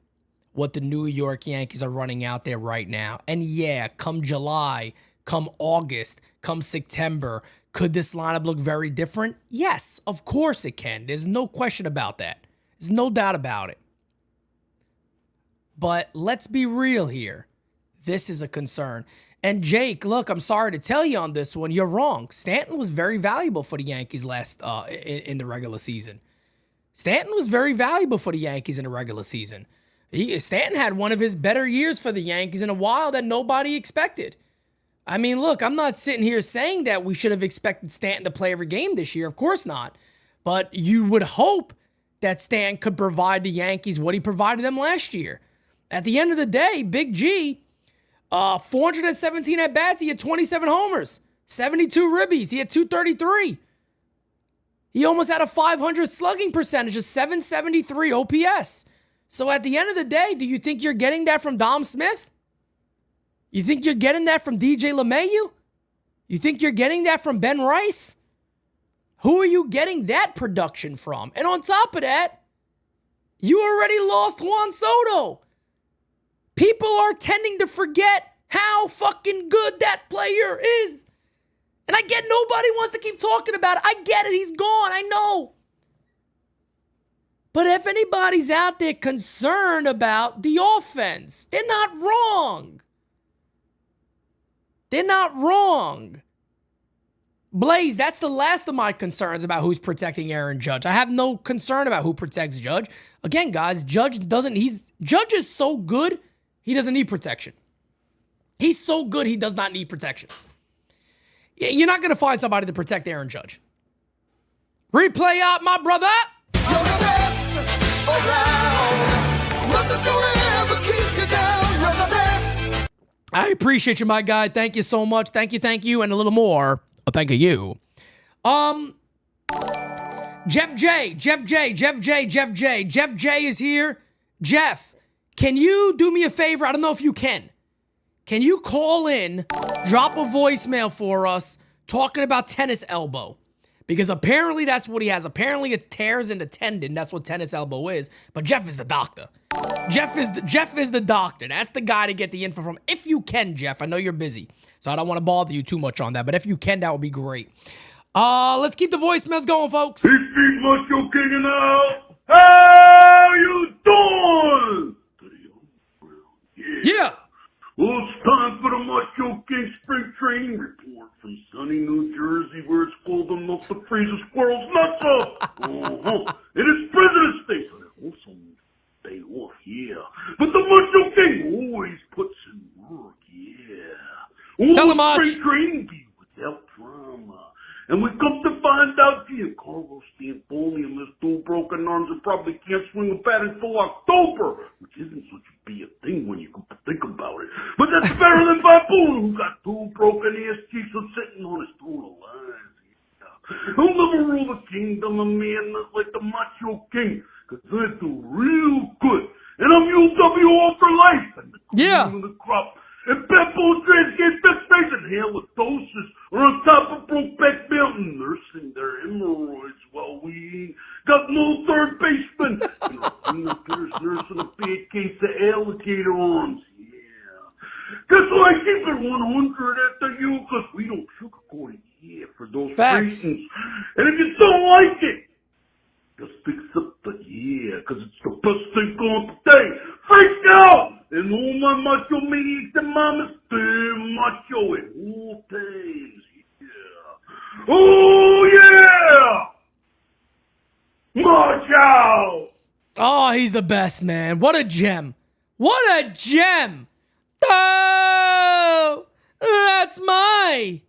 what the New York Yankees are running out there right now. And yeah, come July, come August, come September, could this lineup look very different? Yes, of course it can. There's no question about that. There's no doubt about it. But let's be real here. This is a concern. And Jake, look, I'm sorry to tell you on this one, you're wrong. Stanton was very valuable for the Yankees in the regular season. Stanton was very valuable for the Yankees in the regular season. Stanton had one of his better years for the Yankees in a while that nobody expected. I mean, look, I'm not sitting here saying that we should have expected Stanton to play every game this year. Of course not. But you would hope that Stanton could provide the Yankees what he provided them last year. At the end of the day, Big G, 417 at-bats, he had 27 homers, 72 ribbies, he had 233. He almost had a 500 slugging percentage, a 773 OPS. So at the end of the day, do you think you're getting that from Dom Smith? You think you're getting that from DJ LeMahieu? You think you're getting that from Ben Rice? Who are you getting that production from? And on top of that, you already lost Juan Soto. People are tending to forget how fucking good that player is. And I get nobody wants to keep talking about it. I get it. He's gone. I know. But if anybody's out there concerned about the offense, they're not wrong. They're not wrong. Blaze, that's the last of my concerns about who's protecting Aaron Judge. I have no concern about who protects Judge. Again, guys, Judge is so good, he doesn't need protection. He's so good, he does not need protection. You're not going to find somebody to protect Aaron Judge. Replay out, my brother. You're the best around. Nothing's gonna ever keep you down. You're the best. I appreciate you, my guy. Thank you so much. Thank you, and a little more. Thank you. Jeff J is here. Jeff, can you do me a favor? I don't know if you can. Can you call in, drop a voicemail for us, talking about tennis elbow? Because apparently that's what he has. Apparently it's tears in the tendon. That's what tennis elbow is. But Jeff is the doctor. Jeff is the doctor. That's the guy to get the info from. If you can, Jeff. I know you're busy, so I don't want to bother you too much on that. But if you can, that would be great. Let's keep the voicemails going, folks. It's Big Macho King and out. How you doing? Yeah. Well, it's time for the Macho King Spring Training Report from sunny New Jersey, where it's cold enough to freeze a squirrel's nuts off. It is President's Day, so they want some day off, yeah. But the Macho King always puts in work, yeah. Tell him, Mach. Spring training be without drama. And we come to find out, Carlos Stanton and his two broken arms and probably can't swing a bat until October, which isn't such a big thing when you come to think about it. But that's better than Baboon, who got two broken ass cheeks and sitting on his throne of lines. Yeah. He'll never rule the kingdom of man like the Macho King, because they do real good. And I'm UWO for life, and the cream of the crop. And Beppo transgate face and halitosis are on top of Brokeback Mountain, nursing their hemorrhoids while we got no third baseman. And our cleanup hitters nursing a bad case of alligator arms. Yeah. Guess why I keep it 100 at the U? Because we don't sugarcoat it here for those Facts. Cretans. And if you don't like it, just fix up the because it's the best thing going today. Freak out! And all my macho maniacs and mamas, they're macho at all times. Yeah. Oh, yeah! Macho! Oh, he's the best, man. What a gem. What a gem. Oh, that's my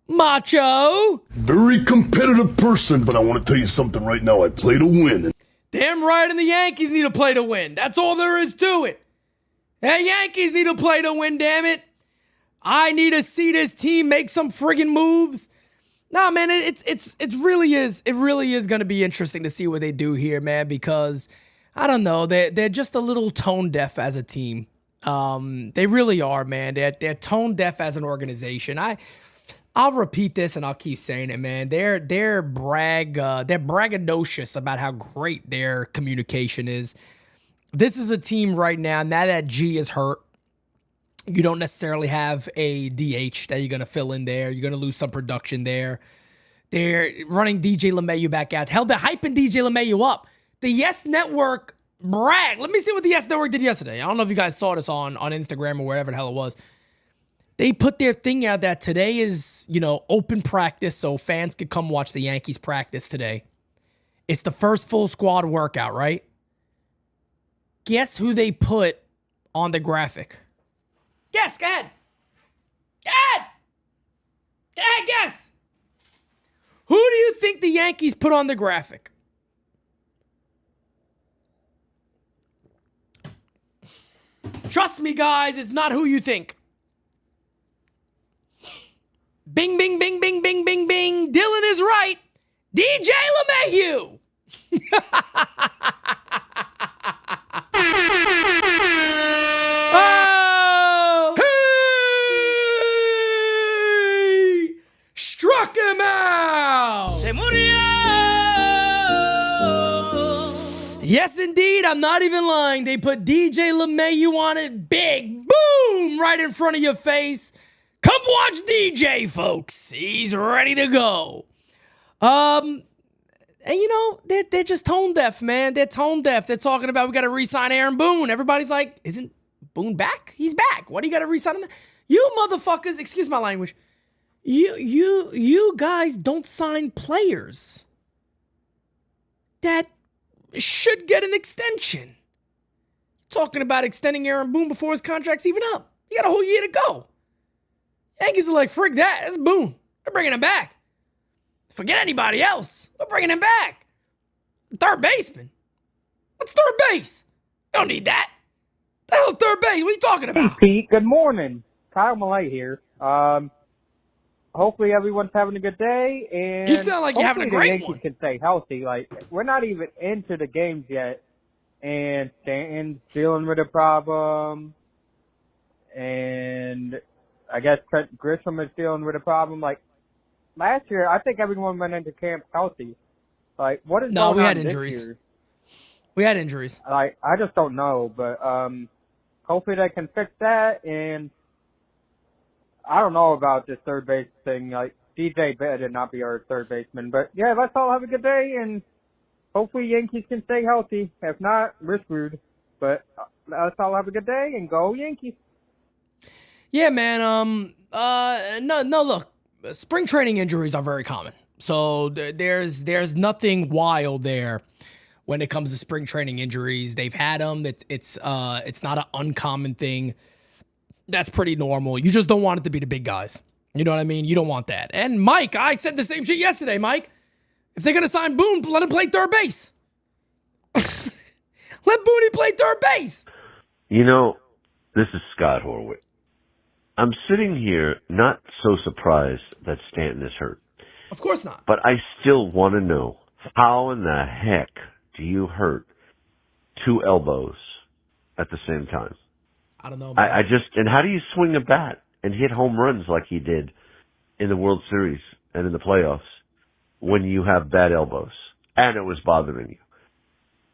macho. Very competitive person, but I want to tell you something right now. I play to win. Damn right, and the Yankees need to play to win. That's all there is to it. Hey, Yankees need to play to win, damn it. I need to see this team make some friggin' moves. Nah, man, it really is going to be interesting to see what they do here, man, because I don't know, they're just a little tone deaf as a team. They really are, man. They're tone deaf as an organization. I'll repeat this and I'll keep saying it, man. They're braggadocious about how great their communication is. This is a team right now that G is hurt. You don't necessarily have a DH that you're going to fill in there. You're going to lose some production there. They're running DJ LeMahieu back out. Hell, they're hyping DJ LeMahieu up. The Yes Network brag. Let me see what the Yes Network did yesterday. I don't know if you guys saw this on Instagram or wherever the hell it was. They put their thing out that today is, open practice so fans could come watch the Yankees practice today. It's the first full squad workout, right? Guess who they put on the graphic? Guess, go ahead. Go ahead. Go ahead, guess. Who do you think the Yankees put on the graphic? Trust me, guys, it's not who you think. Bing, bing, bing, bing, bing, bing, bing. Dylan is right. DJ LeMahieu. Oh! Hey! Struck him out. Se murió. Yes, indeed. I'm not even lying. They put DJ LeMahieu on it. Big boom right in front of your face. Come watch DJ, folks. He's ready to go. And they're just tone deaf, man. They're tone deaf. They're talking about we got to re-sign Aaron Boone. Everybody's like, isn't Boone back? He's back. What do you got to re-sign him? You motherfuckers, excuse my language. You guys don't sign players that should get an extension. Talking about extending Aaron Boone before his contract's even up. You got a whole year to go. Yankees are like, frig that. That's Boone. We're bringing him back. Forget anybody else. We're bringing him back. Third baseman. What's third base? You don't need that. The hell's third base? What are you talking about? Hey, Pete. Good morning. Kyle Malay here. Hopefully everyone's having a good day. And you sound like you're having a great Yankees one. can stay healthy. Like, we're not even into the games yet. And Stanton's dealing with a problem. And I guess Trent Grisham is dealing with a problem. Like, last year, I think everyone went into camp healthy. Like, what is going on we had this injuries. year? We had injuries. Like, I just don't know. But hopefully they can fix that. And I don't know about this third base thing. Like, DJ better not be our third baseman. But, yeah, let's all have a good day. And hopefully Yankees can stay healthy. If not, we're screwed. But let's all have a good day and go Yankees. Yeah, man. No, look. Spring training injuries are very common. So there's nothing wild there when it comes to spring training injuries. They've had them. It's not an uncommon thing. That's pretty normal. You just don't want it to be the big guys. You know what I mean? You don't want that. And Mike, I said the same shit yesterday, Mike. If they're going to sign Boone, let him play third base. Let Booney play third base. This is Scott Horwitz. I'm sitting here not so surprised that Stanton is hurt. Of course not. But I still want to know, how in the heck do you hurt two elbows at the same time? I don't know, man. I just, and how do you swing a bat and hit home runs like he did in the World Series and in the playoffs when you have bad elbows and it was bothering you?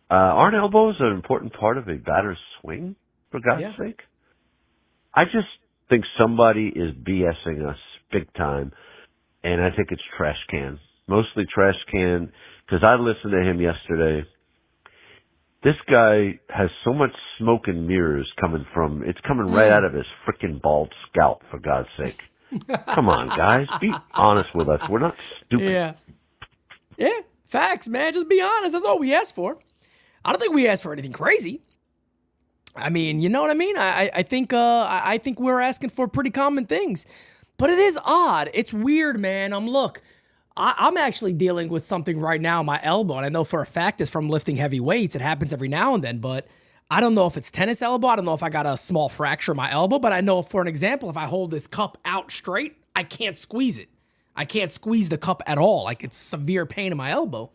Aren't elbows an important part of a batter's swing, for God's sake? I just think somebody is BSing us big time, and I think it's Trash Can. Mostly Trash Can, because I listened to him yesterday. This guy has so much smoke and mirrors coming right out of his freaking bald scalp, for God's sake. Come on, guys. Be honest with us. We're not stupid. Yeah, facts, man. Just be honest. That's all we ask for. I don't think we asked for anything crazy. I mean, you know what I mean? I think we're asking for pretty common things. But it is odd. It's weird, man. I'm actually dealing with something right now in my elbow, and I know for a fact it's from lifting heavy weights. It happens every now and then, but I don't know if it's tennis elbow. I don't know if I got a small fracture in my elbow, but I know, for an example, if I hold this cup out straight, I can't squeeze it. I can't squeeze the cup at all. Like, it's severe pain in my elbow.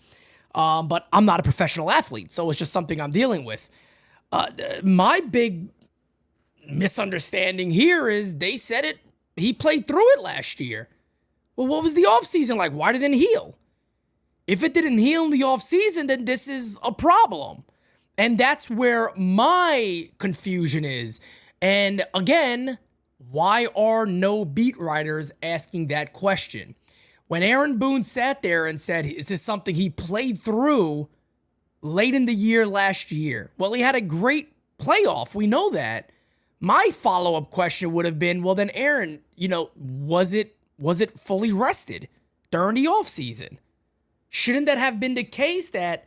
But I'm not a professional athlete, so it's just something I'm dealing with. My big misunderstanding here is they said he played through it last year. Well, what was the offseason like? Why didn't it heal? If it didn't heal in the offseason, then this is a problem. And that's where my confusion is. And again, why are no beat writers asking that question? When Aaron Boone sat there and said, is this something he played through late in the year last year? Well, he had a great playoff. We know that. My follow-up question would have been, well, then Aaron, was it fully rested during the offseason? Shouldn't that have been the case, that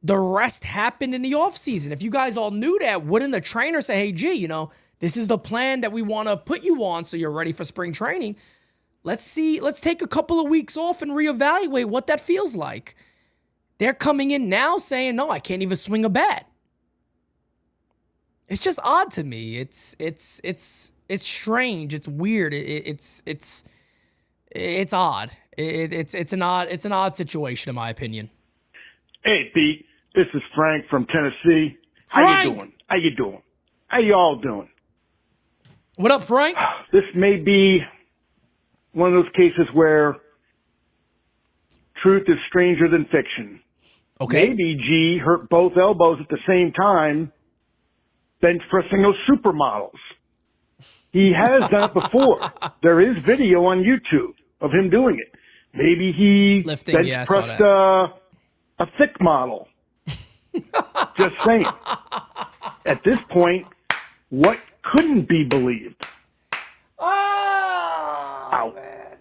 the rest happened in the offseason? If you guys all knew that, wouldn't the trainer say, hey, G, this is the plan that we want to put you on so you're ready for spring training? Let's take a couple of weeks off and reevaluate what that feels like. They're coming in now saying, no, I can't even swing a bat. It's just odd to me. It's strange. It's weird. It's odd. It's an odd situation in my opinion. Hey, Pete. This is Frank from Tennessee. Frank! How you doing? How you all doing? What up, Frank? This may be one of those cases where truth is stranger than fiction. Okay. Maybe G hurt both elbows at the same time, bench pressing those supermodels. He has done it before. There is video on YouTube of him doing it. Maybe he bench pressed a thick model. Just saying. At this point, what couldn't be believed? Oh, man.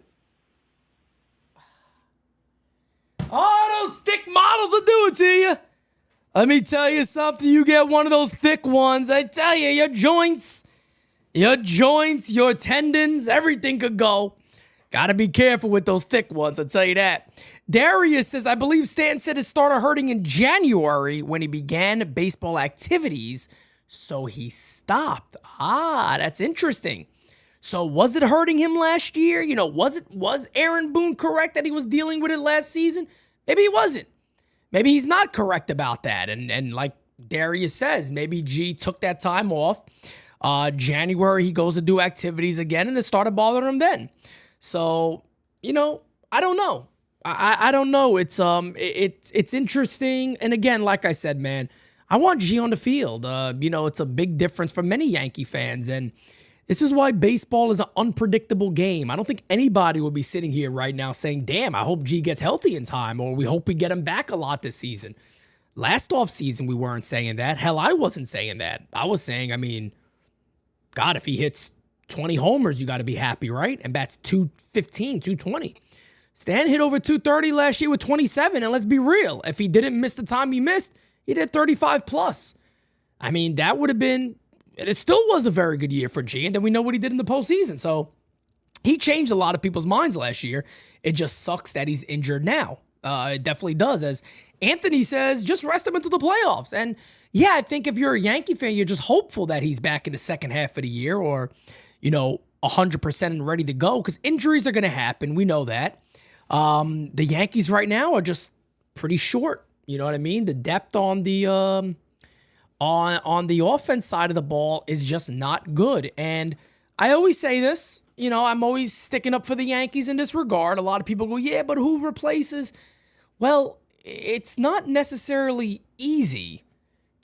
Oh, those thick models will do it to you. Let me tell you something. You get one of those thick ones, I tell you, your joints, your tendons, everything could go. Got to be careful with those thick ones, I'll tell you that. Darius says, I believe Stanton said it started hurting in January when he began baseball activities, so he stopped. That's interesting. So was it hurting him last year? Was Aaron Boone correct that he was dealing with it last season? Maybe he wasn't. Maybe he's not correct about that. And like Darius says, maybe G took that time off. January, he goes to do activities again, and it started bothering him then. So, I don't know. I don't know. It's interesting. And again, like I said, man, I want G on the field. It's a big difference for many Yankee fans. And this is why baseball is an unpredictable game. I don't think anybody will be sitting here right now saying, damn, I hope G gets healthy in time, or we hope we get him back a lot this season. Last offseason, we weren't saying that. Hell, I wasn't saying that. I was saying, God, if he hits 20 homers, you got to be happy, right? And bats 215, 220. Stan hit over 230 last year with 27, and let's be real. If he didn't miss the time he missed, he did 35 plus. That would have been, and it still was a very good year for G, and then we know what he did in the postseason. So he changed a lot of people's minds last year. It just sucks that he's injured now. It definitely does. As Anthony says, just rest him into the playoffs. And yeah, I think if you're a Yankee fan, you're just hopeful that he's back in the second half of the year, or, 100% and ready to go, because injuries are going to happen. We know that. The Yankees right now are just pretty short. You know what I mean? The depth on the on the offense side of the ball is just not good. And I always say this, I'm always sticking up for the Yankees in this regard. A lot of people go, yeah, but who replaces? Well, it's not necessarily easy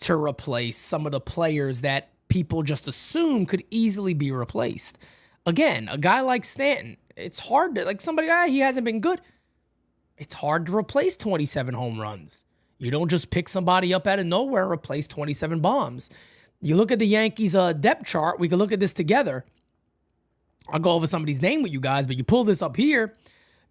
to replace some of the players that people just assume could easily be replaced. Again, a guy like Stanton, it's hard to, like somebody, he hasn't been good. It's hard to replace 27 home runs. You don't just pick somebody up out of nowhere and replace 27 bombs. You look at the Yankees' depth chart. We can look at this together. I'll go over somebody's name with you guys, but you pull this up here.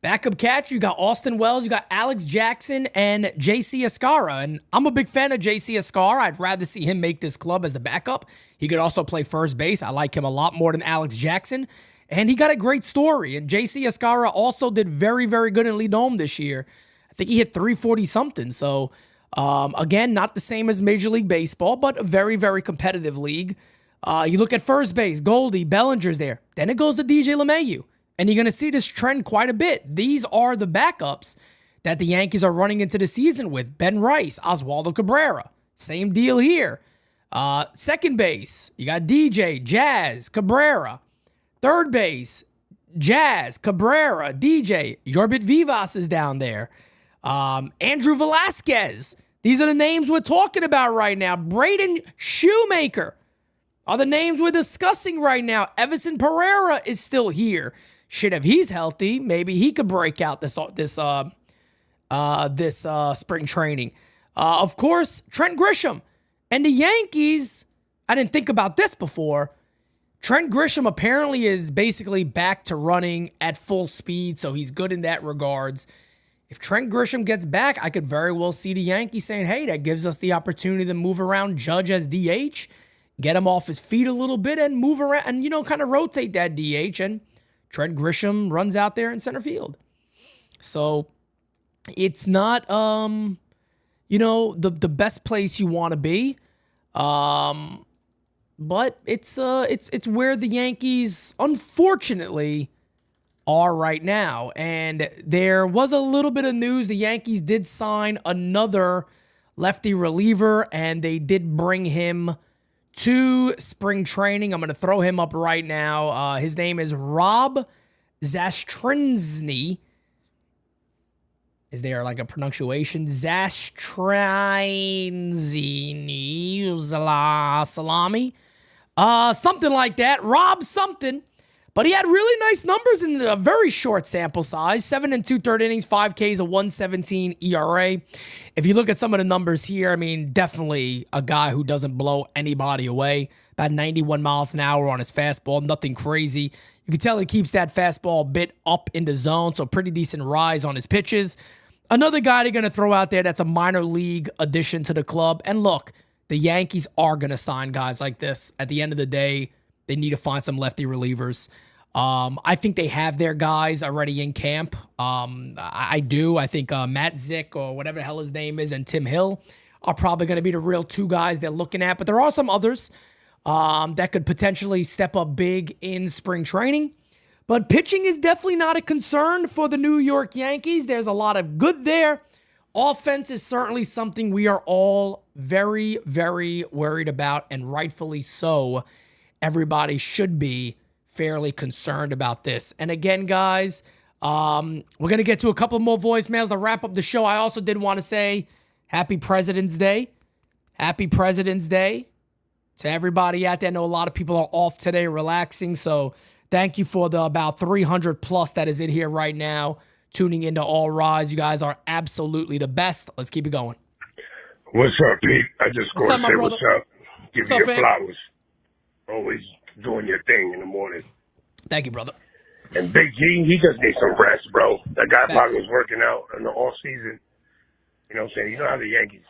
Backup catcher, you got Austin Wells, you got Alex Jackson, and J.C. Escara. And I'm a big fan of J.C. Escara. I'd rather see him make this club as the backup. He could also play first base. I like him a lot more than Alex Jackson. And he got a great story. And J.C. Escara also did very, very good in lead home this year. I think he hit 340-something. So, again, not the same as Major League Baseball, but a very, very competitive league. You look at first base, Goldie, Bellinger's there. Then it goes to DJ LeMahieu. And you're going to see this trend quite a bit. These are the backups that the Yankees are running into the season with. Ben Rice, Oswaldo Cabrera. Same deal here. Second base, you got DJ, Jazz, Cabrera. Third base, Jazz, Cabrera, DJ. Yorbit Vivas is down there. Andrew Velasquez. These are the names we're talking about right now. Braden Shoemaker are the names we're discussing right now. Everson Pereira is still here. Shit, if he's healthy, maybe he could break out this spring training. Of course, Trent Grisham. And the Yankees, I didn't think about this before. Trent Grisham apparently is basically back to running at full speed, so he's good in that regards. If Trent Grisham gets back, I could very well see the Yankees saying, hey, that gives us the opportunity to move around Judge as DH, get him off his feet a little bit and move around and, kind of rotate that DH, and Trent Grisham runs out there in center field. So it's not, the best place you want to be. But it's where the Yankees, unfortunately, are right now. And there was a little bit of news. The Yankees did sign another lefty reliever, and they did bring him to spring training. I'm going to throw him up right now. His name is Rob Zastrinsny. Is there like a pronunciation? Zastrinsny Salami? Something like that. Rob something. But he had really nice numbers in a very short sample size. 7 2/3 innings, 5 Ks, a 1.17 ERA. If you look at some of the numbers here, definitely a guy who doesn't blow anybody away. About 91 miles an hour on his fastball. Nothing crazy. You can tell he keeps that fastball a bit up in the zone, so pretty decent rise on his pitches. Another guy they're going to throw out there that's a minor league addition to the club. And look, the Yankees are going to sign guys like this. At the end of the day, they need to find some lefty relievers. I think they have their guys already in camp. I do. I think Matt Zick or whatever the hell his name is and Tim Hill are probably going to be the real two guys they're looking at. But there are some others that could potentially step up big in spring training. But pitching is definitely not a concern for the New York Yankees. There's a lot of good there. Offense is certainly something we are all very, very worried about, and rightfully so. Everybody should be fairly concerned about this. And again, guys, we're going to get to a couple more voicemails to wrap up the show. I also did want to say Happy President's Day. Happy President's Day to everybody out there. I know a lot of people are off today, relaxing. So thank you for the about 300 plus that is in here right now, tuning into All Rise. You guys are absolutely the best. Let's keep it going. What's up, Pete? I just What's going up, to my say brother? what's up. Give What's you up, your fam? flowers. Always doing your thing in the morning. Thank you, brother. And Big G, he just needs some rest, bro. That guy Facts. probably was working out in the off season. You know what I'm saying? You know how the Yankees,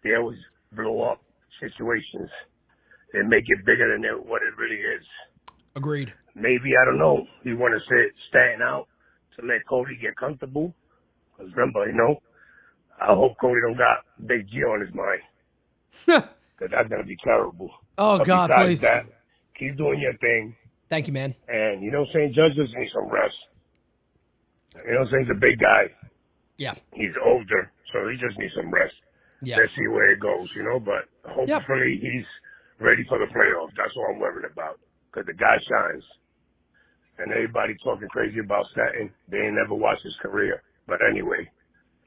they always blow up situations and make it bigger than what it really is. Agreed. Maybe, I don't know, you want to sit Stanton out to let Cody get comfortable. Because remember, I hope Cody don't got Big G on his mind. Because that's going to be terrible. Oh, But God, besides please. that, keep doing your thing. Thank you, man. And you know what I'm saying? Judge just needs some rest. You know what I'm saying? He's a big guy. Yeah. He's older, so he just needs some rest. Yeah. Let's see where it goes, but hopefully he's ready for the playoffs. That's all I'm worried about, because the guy shines. And everybody talking crazy about Stanton, they ain't never watched his career. But anyway,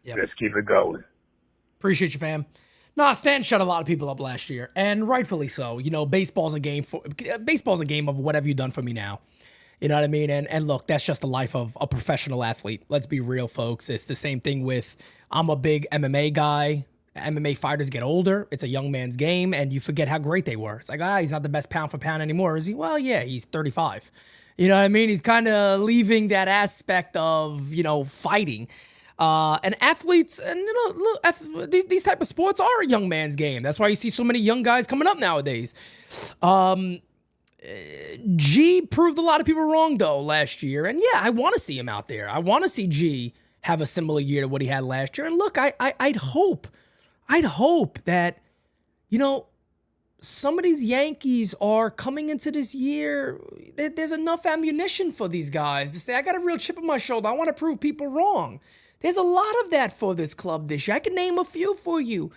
let's keep it going. Appreciate you, fam. Nah, Stanton shut a lot of people up last year, and rightfully so. Baseball's a game of what have you done for me now? You know what I mean? And look, that's just the life of a professional athlete. Let's be real, folks. It's the same thing with, I'm a big MMA guy. MMA fighters get older. It's a young man's game, and you forget how great they were. It's like, he's not the best pound for pound anymore, is he? Well, yeah, he's 35. You know what I mean? He's kind of leaving that aspect of, fighting. And athletes, and look, these type of sports are a young man's game. That's why you see so many young guys coming up nowadays. G proved a lot of people wrong though last year, and yeah, I want to see him out there. I want to see G have a similar year to what he had last year. And look, I'd hope that some of these Yankees are coming into this year. There's enough ammunition for these guys to say, I got a real chip on my shoulder. I want to prove people wrong. There's a lot of that for this club this year. I can name a few for you.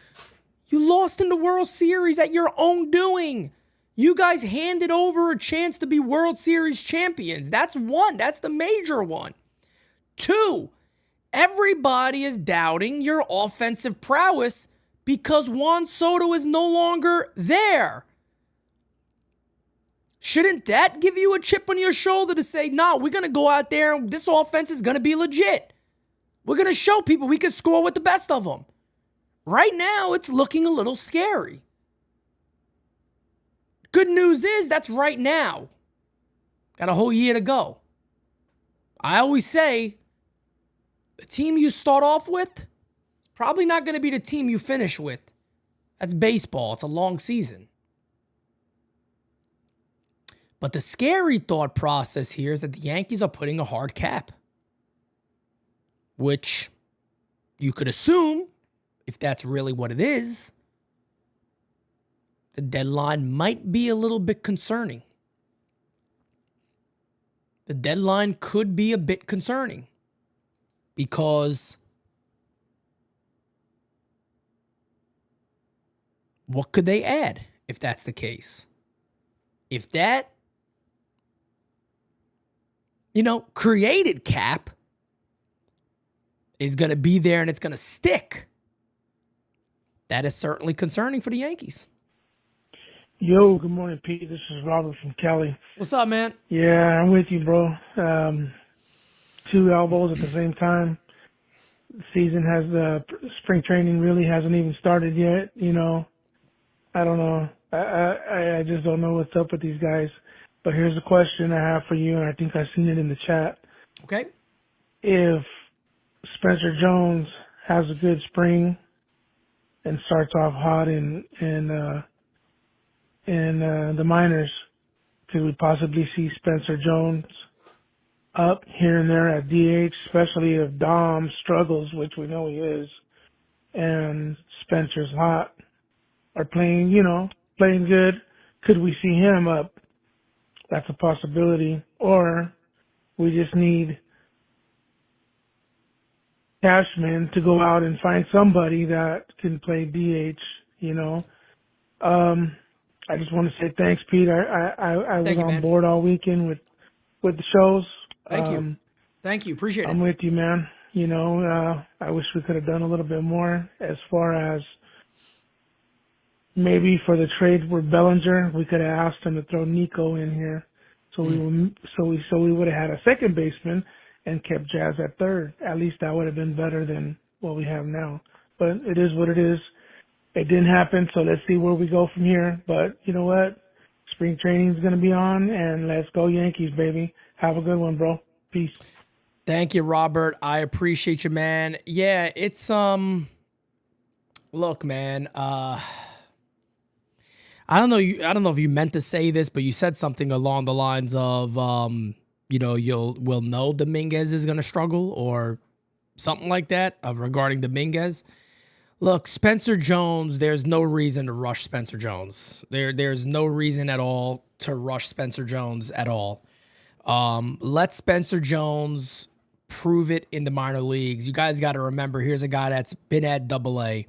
You lost in the World Series at your own doing. You guys handed over a chance to be World Series champions. That's one. That's the major one. Two, everybody is doubting your offensive prowess because Juan Soto is no longer there. Shouldn't that give you a chip on your shoulder to say, nah, we're going to go out there and this offense is going to be legit. We're going to show people we can score with the best of them. Right now, it's looking a little scary. Good news is that's right now. Got a whole year to go. I always say, the team you start off with is probably not going to be the team you finish with. That's baseball. It's a long season. But the scary thought process here is that the Yankees are putting a hard cap, which you could assume, if that's really what it is, the deadline might be a little bit concerning. The deadline could be a bit concerning because what could they add if that's the case? If that, created cap is going to be there and it's going to stick, that is certainly concerning for the Yankees. Yo, good morning, Pete. This is Robert from Cali. What's up, man? Yeah, I'm with you, bro. 2 elbows at the same time. The season spring training really hasn't even started yet. I don't know. I just don't know what's up with these guys. But here's a question I have for you, and I think I've seen it in the chat. Okay. If Spencer Jones has a good spring and starts off hot in the minors, could we possibly see Spencer Jones up here and there at DH, especially if Dom struggles, which we know he is, and Spencer's hot, or playing good? Could we see him up? That's a possibility. Or we just need Cashman to go out and find somebody that can play DH, I just want to say thanks, Pete. I was on board all weekend with the shows. Thank you. Appreciate it. I'm with you, man. I wish we could have done a little bit more as far as maybe for the trade with Bellinger, we could have asked him to throw Nico in here. So we would have had a second baseman and kept Jazz at third. At least that would have been better than what we have now. But it is what it is. It didn't happen, so let's see where we go from here. But you know what? Spring training is going to be on, and let's go Yankees, baby. Have a good one, bro. Peace. Thank you, Robert. I appreciate you, man. Yeah, it's look, man, I don't know if you meant to say this, but you said something along the lines of we'll know Dominguez is going to struggle or something like that regarding Dominguez. Look, Spencer Jones, there's no reason to rush Spencer Jones. There's no reason at all to rush Spencer Jones at all. Let Spencer Jones prove it in the minor leagues. You guys got to remember, here's a guy that's been at AA.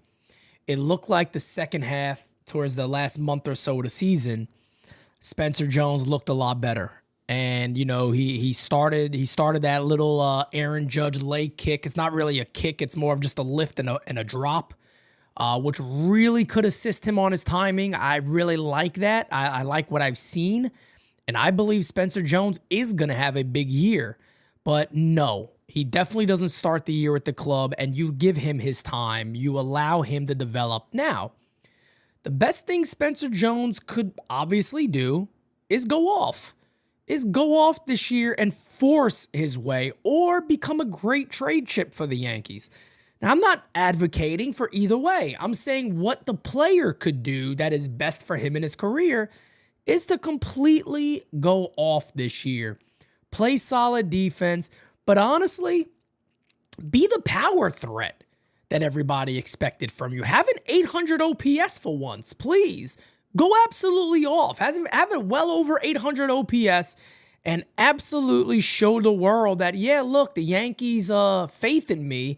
it looked like the second half, towards the last month or so of the season, Spencer Jones looked a lot better. And, you know, he started that little Aaron Judge leg kick. It's not really a kick. It's more of just a lift and a drop, which really could assist him on his timing. I really like that. I like what I've seen. And I believe Spencer Jones is going to have a big year. But no, he definitely doesn't start the year with the club. And you give him his time. You allow him to develop. Now, the best thing Spencer Jones could obviously do is go off. This year and force his way or become a great trade chip for the Yankees. Now, I'm not advocating for either way. I'm saying what the player could do that is best for him in his career is to completely go off this year. Play solid defense, but honestly, be the power threat that everybody expected from you. Have an 800 OPS for once, please. Go absolutely off. Have it well over 800 OPS and absolutely show the world that, yeah, look, the Yankees' faith in me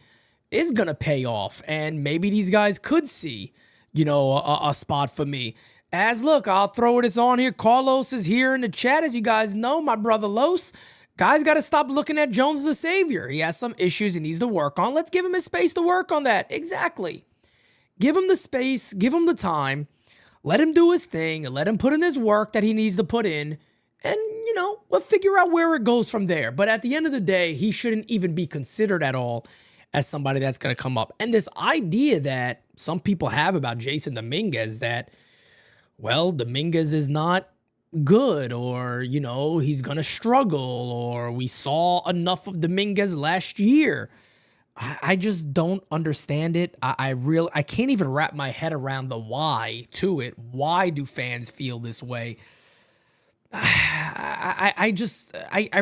is going to pay off. And maybe these guys could see, you know, a spot for me. As look, I'll throw this on here. Carlos is here in the chat. As you guys know, my brother Los. Guys got to stop looking at Jones as a savior. He has some issues he needs to work on. Let's give him his space to work on that. Exactly. Give him the space. Give him the time. Let him do his thing. Let him put in his work that he needs to put in. And, you know, we'll figure out where it goes from there. But at the end of the day, he shouldn't even be considered at all as somebody that's going to come up. And this idea that some people have about Jason Dominguez that, well, Dominguez is not good or, you know, he's going to struggle or we saw enough of Dominguez last year. I just don't understand it. I can't even wrap my head around the why to it. Why do fans feel this way? I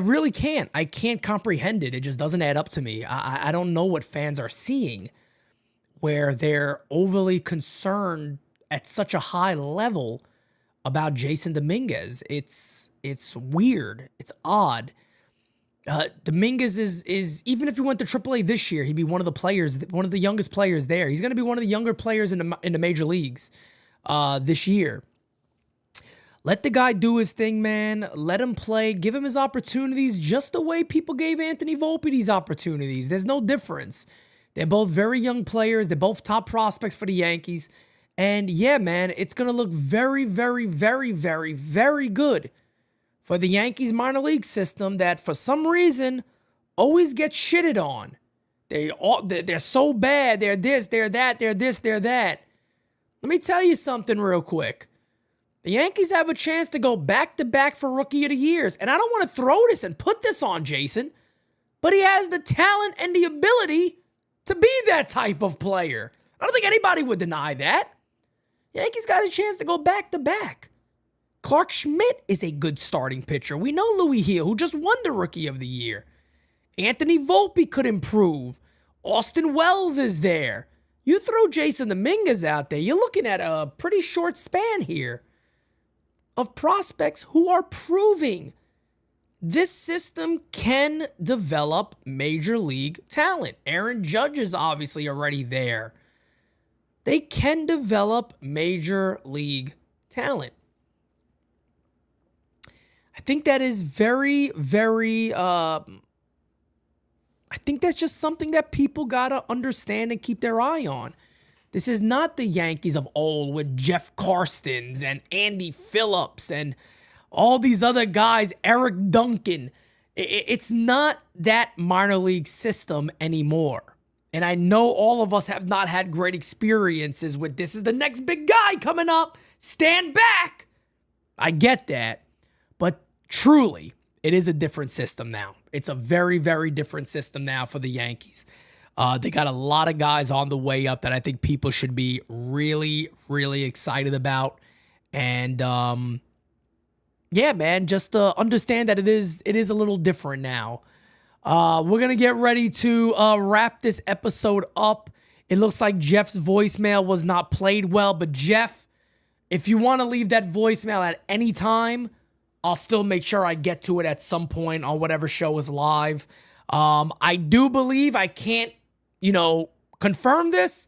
really can't. I can't comprehend it. It just doesn't add up to me. I don't know what fans are seeing where they're overly concerned at such a high level about Jason Dominguez. It's weird. It's odd. Dominguez is even if he went to AAA this year, he'd be one of the players, one of the youngest players there. He's going to be one of the younger players in the major leagues this year. Let the guy do his thing, man. Let him play. Give him his opportunities just the way people gave Anthony Volpe these opportunities. There's no difference. They're both very young players. They're both top prospects for the Yankees. And yeah, man, it's going to look very, very, very, very, very good for the Yankees minor league system that for some reason always gets shitted on. They're so bad. They're this, they're that, they're this, they're that. Let me tell you something real quick. The Yankees have a chance to go back-to-back for Rookie of the Years. And I don't want to throw this and put this on Jason, but he has the talent and the ability to be that type of player. I don't think anybody would deny that. Yankees got a chance to go back-to-back. Clark Schmidt is a good starting pitcher. We know Louis Hill, who just won the Rookie of the Year. Anthony Volpe could improve. Austin Wells is there. You throw Jason Dominguez out there, you're looking at a pretty short span here of prospects who are proving this system can develop major league talent. Aaron Judge is obviously already there. They can develop major league talent. I think that is very, very, I think that's just something that people got to understand and keep their eye on. This is not the Yankees of old with Jeff Karstens and Andy Phillips and all these other guys, Eric Duncan. It's not that minor league system anymore. And I know all of us have not had great experiences with this is the next big guy coming up. Stand back. I get that. But truly, it is a different system now. It's a very, very different system now for the Yankees. They got a lot of guys on the way up that I think people should be really, really excited about. And yeah, man, just understand that it is a little different now. We're going to get ready to wrap this episode up. It looks like Jeff's voicemail was not played well, but Jeff, if you want to leave that voicemail at any time, I'll still make sure I get to it at some point on whatever show is live. I do believe I can't, confirm this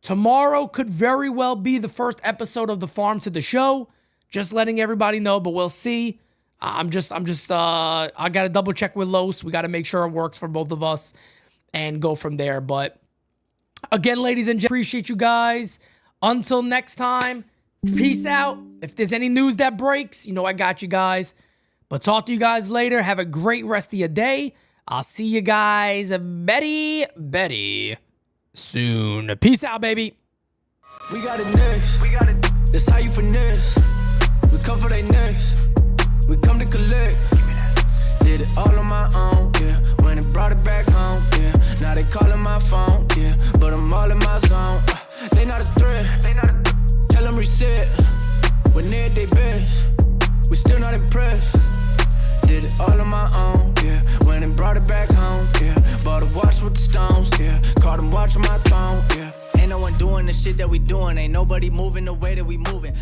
Tomorrow could very well be the first episode of the Farm to the Show. Just letting everybody know, but we'll see. I got to double check with Los. We got to make sure it works for both of us and go from there. But again, ladies and gentlemen, appreciate you guys. Until next time, peace out. If there's any news that breaks, you know I got you guys. But talk to you guys later. Have a great rest of your day. I'll see you guys Betty soon. Peace out, baby. We got it next. That's how you finesse. We come for they next. We come to collect. Did it all on my own, yeah. When it brought it back home, yeah. Now they calling my phone, yeah. But I'm all in my zone. They not a threat. Tell them reset. When they're at their best, we still not impressed. Did it all on my own, yeah. When it brought it back home, yeah. Bought a watch with the stones, yeah. Caught them watching my throne, yeah. Ain't no one doing the shit that we doing. Ain't nobody moving the way that we moving.